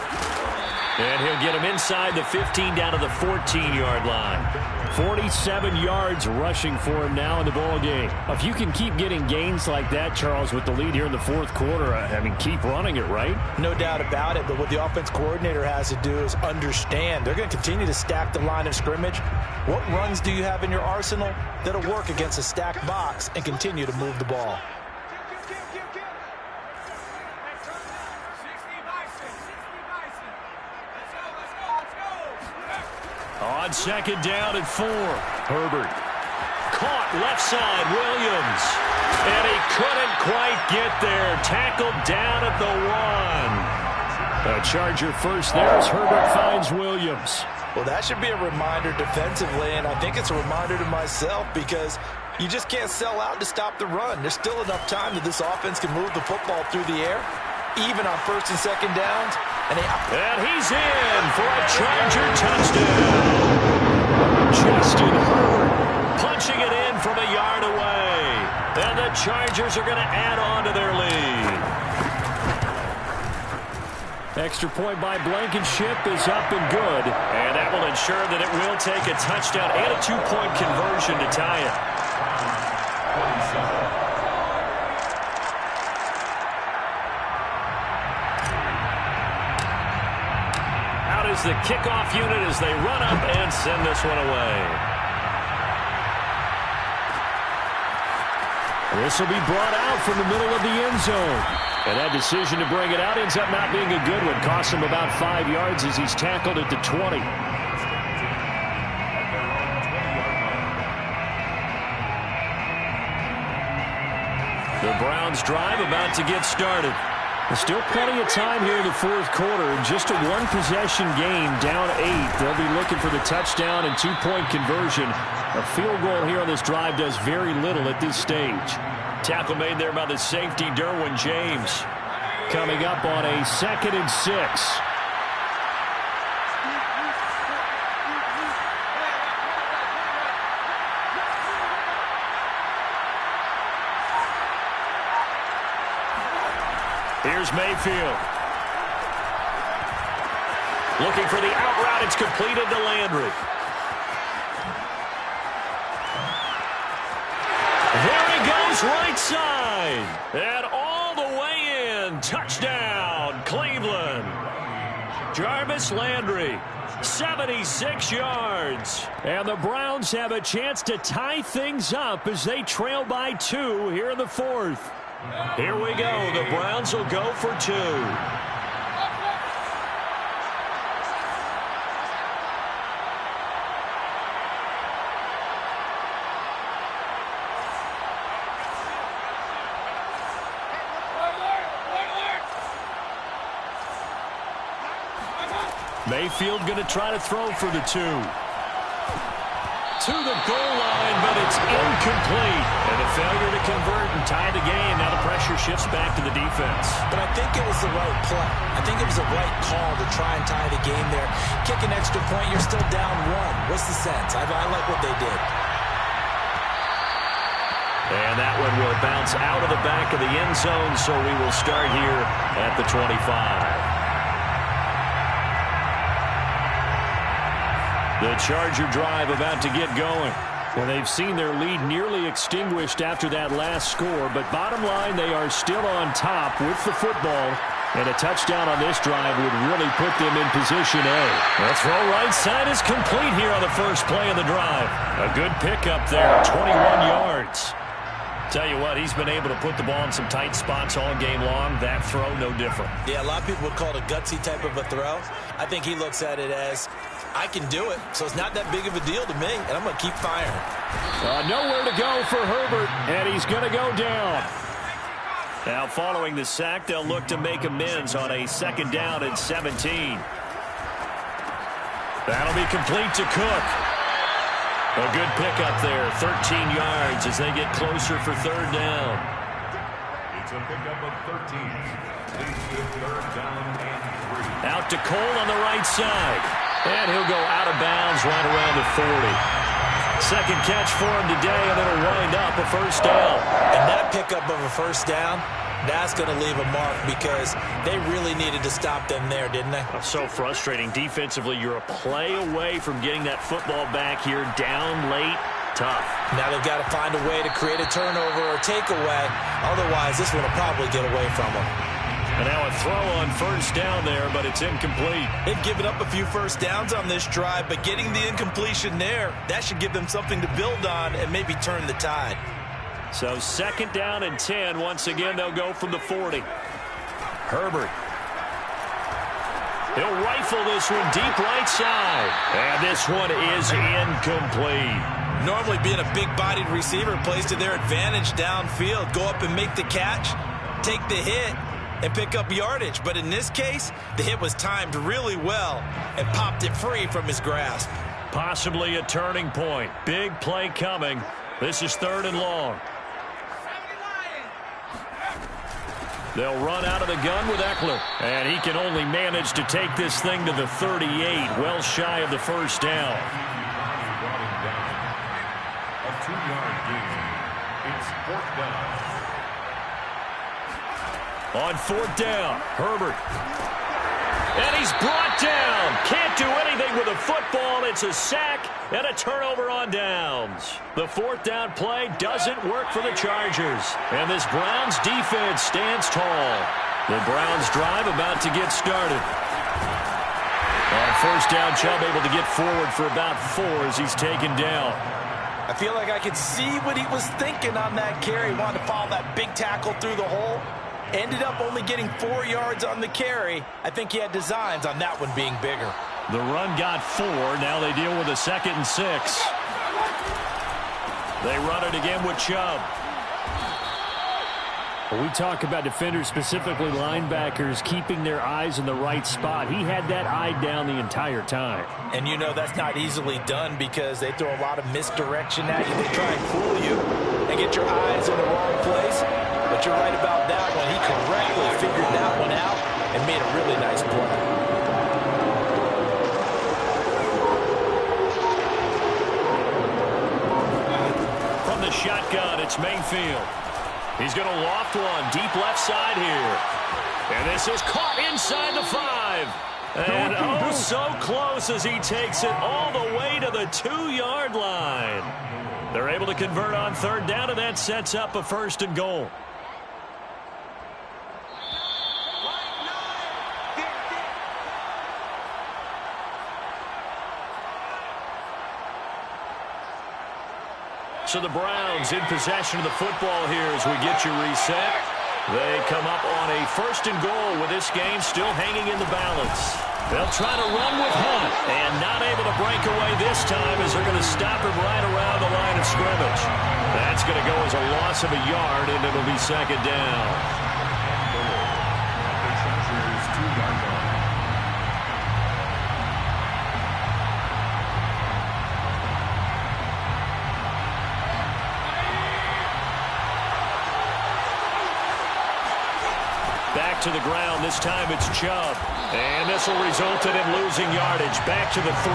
And he'll get him inside the 15 down to the 14-yard line. 47 yards rushing for him now in the ball game. If you can keep getting gains like that, Charles, with the lead here in the 4th quarter, I mean, keep running it, right? No doubt about it, but what the offense coordinator has to do is understand. They're going to continue to stack the line of scrimmage. What runs do you have in your arsenal that'll work against a stacked box and continue to move the ball? On 2nd down and 4. Herbert. Caught left side, Williams. And he couldn't quite get there. Tackled down at the 1. A Charger first there as Herbert finds Williams. Well, that should be a reminder defensively, and I think it's a reminder to myself because you just can't sell out to stop the run. There's still enough time that this offense can move the football through the air, even on 1st and 2nd downs. And he's in for a Charger touchdown. Justin Herbert punching it in from a yard away. And the Chargers are going to add on to their lead. Extra point by Blankenship is up and good. And that will ensure that it will take a touchdown and a 2-point conversion to tie it. Is the kickoff unit as they run up and send this one away. This will be brought out from the middle of the end zone. And that decision to bring it out ends up not being a good one. Costs him about 5 yards as he's tackled at the 20. The Browns Browns drive about to get started. There's still plenty of time here in the fourth quarter. Just a one-possession game, down 8. They'll be looking for the touchdown and two-point conversion. A field goal here on this drive does very little at this stage. Tackle made there by the safety, Derwin James. Coming up on a 2nd and 6. Here's Mayfield. Looking for the out route. It's completed to Landry. There he goes, right side. And all the way in. Touchdown, Cleveland. Jarvis Landry, 76 yards. And the Browns have a chance to tie things up as they trail by 2 here in the fourth. Here we go. The Browns will go for 2. Mayfield going to try to throw for the 2. To the goal line, but it's incomplete. And a failure to convert and tie the game. Now the pressure shifts back to the defense. But I think it was the right play. I think it was the right call to try and tie the game there. Kick an extra point, you're still down 1. What's the sense? I like what they did. And that one will bounce out of the back of the end zone, so we will start here at the 25. The Charger drive about to get going. Well, they've seen their lead nearly extinguished after that last score, but bottom line, they are still on top with the football, and a touchdown on this drive would really put them in position A. The throw right side is complete here on the first play of the drive. A good pickup there, 21 yards. Tell you what, he's been able to put the ball in some tight spots all game long. That throw, no different. Yeah, a lot of people would call it a gutsy type of a throw. I think he looks at it as, I can do it, so it's not that big of a deal to me, and I'm going to keep firing. Nowhere to go for Herbert, and he's going to go down. Now, following the sack, they'll look to make amends on a 2nd down and 17. That'll be complete to Cook. A good pickup there, 13 yards as they get closer for 3rd down. It's a pickup of 13. Leads to 3rd down and 3. Out to Cole on the right side. And he'll go out of bounds right around the 40. Second catch for him today, and it'll wind up a 1st down. And that pickup of a 1st down, that's going to leave a mark because they really needed to stop them there, didn't they? So frustrating. Defensively, you're a play away from getting that football back here, down late. Tough. Now they've got to find a way to create a turnover or takeaway. Otherwise, this one will probably get away from them. And now a throw on 1st down there, but it's incomplete. They've given up a few 1st downs on this drive, but getting the incompletion there, that should give them something to build on and maybe turn the tide. So 2nd down and 10. Once again, they'll go from the 40. Herbert. He'll rifle this one deep right side. And this one is incomplete. Normally being a big-bodied receiver plays to their advantage downfield. Go up and make the catch, take the hit, and pick up yardage. But in this case, the hit was timed really well and popped it free from his grasp. Possibly a turning point. Big play coming. This is 3rd and long. They'll run out of the gun with Eckler. And he can only manage to take this thing to the 38, well shy of the 1st down. A 2-yard gain. It's 4th down. On 4th down, Herbert. And he's brought down. Can't do anything with a football. It's a sack and a turnover on downs. The 4th down play doesn't work for the Chargers. And this Browns defense stands tall. The Browns drive about to get started. On 1st down, Chubb able to get forward for about 4 as he's taken down. I feel like I could see what he was thinking on that carry. He wanted to follow that big tackle through the hole. Ended up only getting 4 yards on the carry. I think he had designs on that one being bigger. The run got 4. Now they deal with a 2nd and 6. They run it again with Chubb. We talk about defenders, specifically linebackers, keeping their eyes in the right spot. He had that eye down the entire time. And you know that's not easily done because they throw a lot of misdirection at you. They try and fool you and get your eyes in the wrong place. But you're right about that one. He correctly figured that one out and made a really nice play. From the shotgun, it's Mayfield. He's going to loft one deep left side here. And this is caught inside the 5. And oh, so close as he takes it all the way to the 2-yard line. They're able to convert on third down, and that sets up a 1st and goal. So the Browns in possession of the football here as we get you reset. They come up on a 1st and goal with this game still hanging in the balance. They'll try to run with Hunt, and not able to break away this time as they're going to stop him right around the line of scrimmage. That's going to go as a loss of a yard, and it'll be 2nd down. Back to the ground. This time it's Chubb. And this will result in him losing yardage. Back to the 3.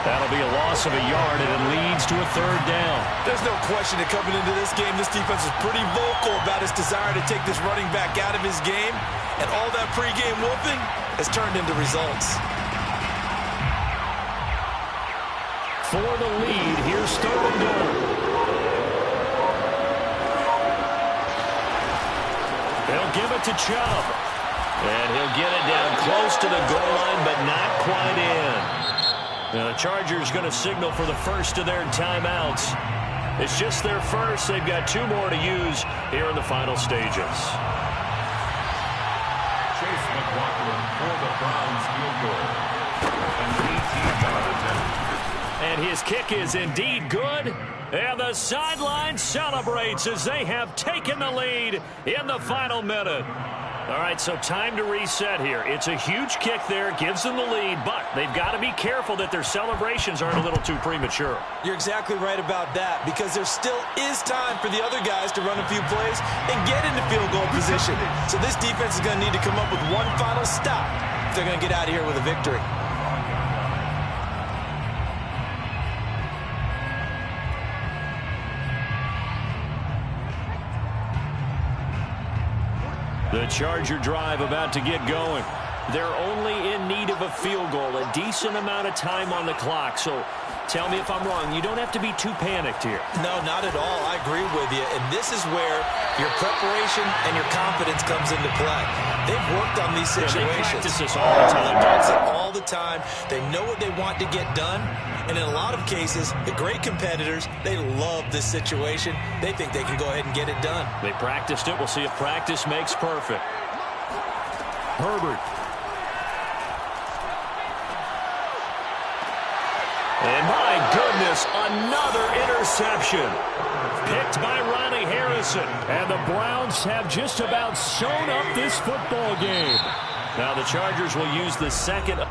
That'll be a loss of a yard, and it leads to a 3rd down. There's no question that coming into this game, this defense is pretty vocal about his desire to take this running back out of his game. And all that pregame whooping has turned into results. For the lead, here's 3rd and goal. They'll give it to Chubb. And he'll get it down close to the goal line, but not quite in. Now the Chargers going to signal for the first of their timeouts. It's just their first. They've got 2 more to use here in the final stages. Chase McLaughlin for the Browns field goal. An 18-yard attempt. And his kick is indeed good. And the sideline celebrates as they have taken the lead in the final minute. All right, so time to reset here. It's a huge kick there, gives them the lead, but they've got to be careful that their celebrations aren't a little too premature. You're exactly right about that because there still is time for the other guys to run a few plays and get into field goal position. So this defense is going to need to come up with one final stop if they're going to get out of here with a victory. The Charger drive about to get going. They're only in need of a field goal, a decent amount of time on the clock. So tell me if I'm wrong. You don't have to be too panicked here. No, not at all. I agree with you. And this is where your preparation and your confidence comes into play. They've worked on these situations. They practice this all the time. They practice it all the time. They know what they want to get done. And in a lot of cases, the great competitors, they love this situation. They think they can go ahead and get it done. They practiced it. We'll see if practice makes perfect. Herbert. And my goodness, another interception. Picked by Ronnie Harrison. And the Browns have just about sewn up this football game. Now the Chargers will use the second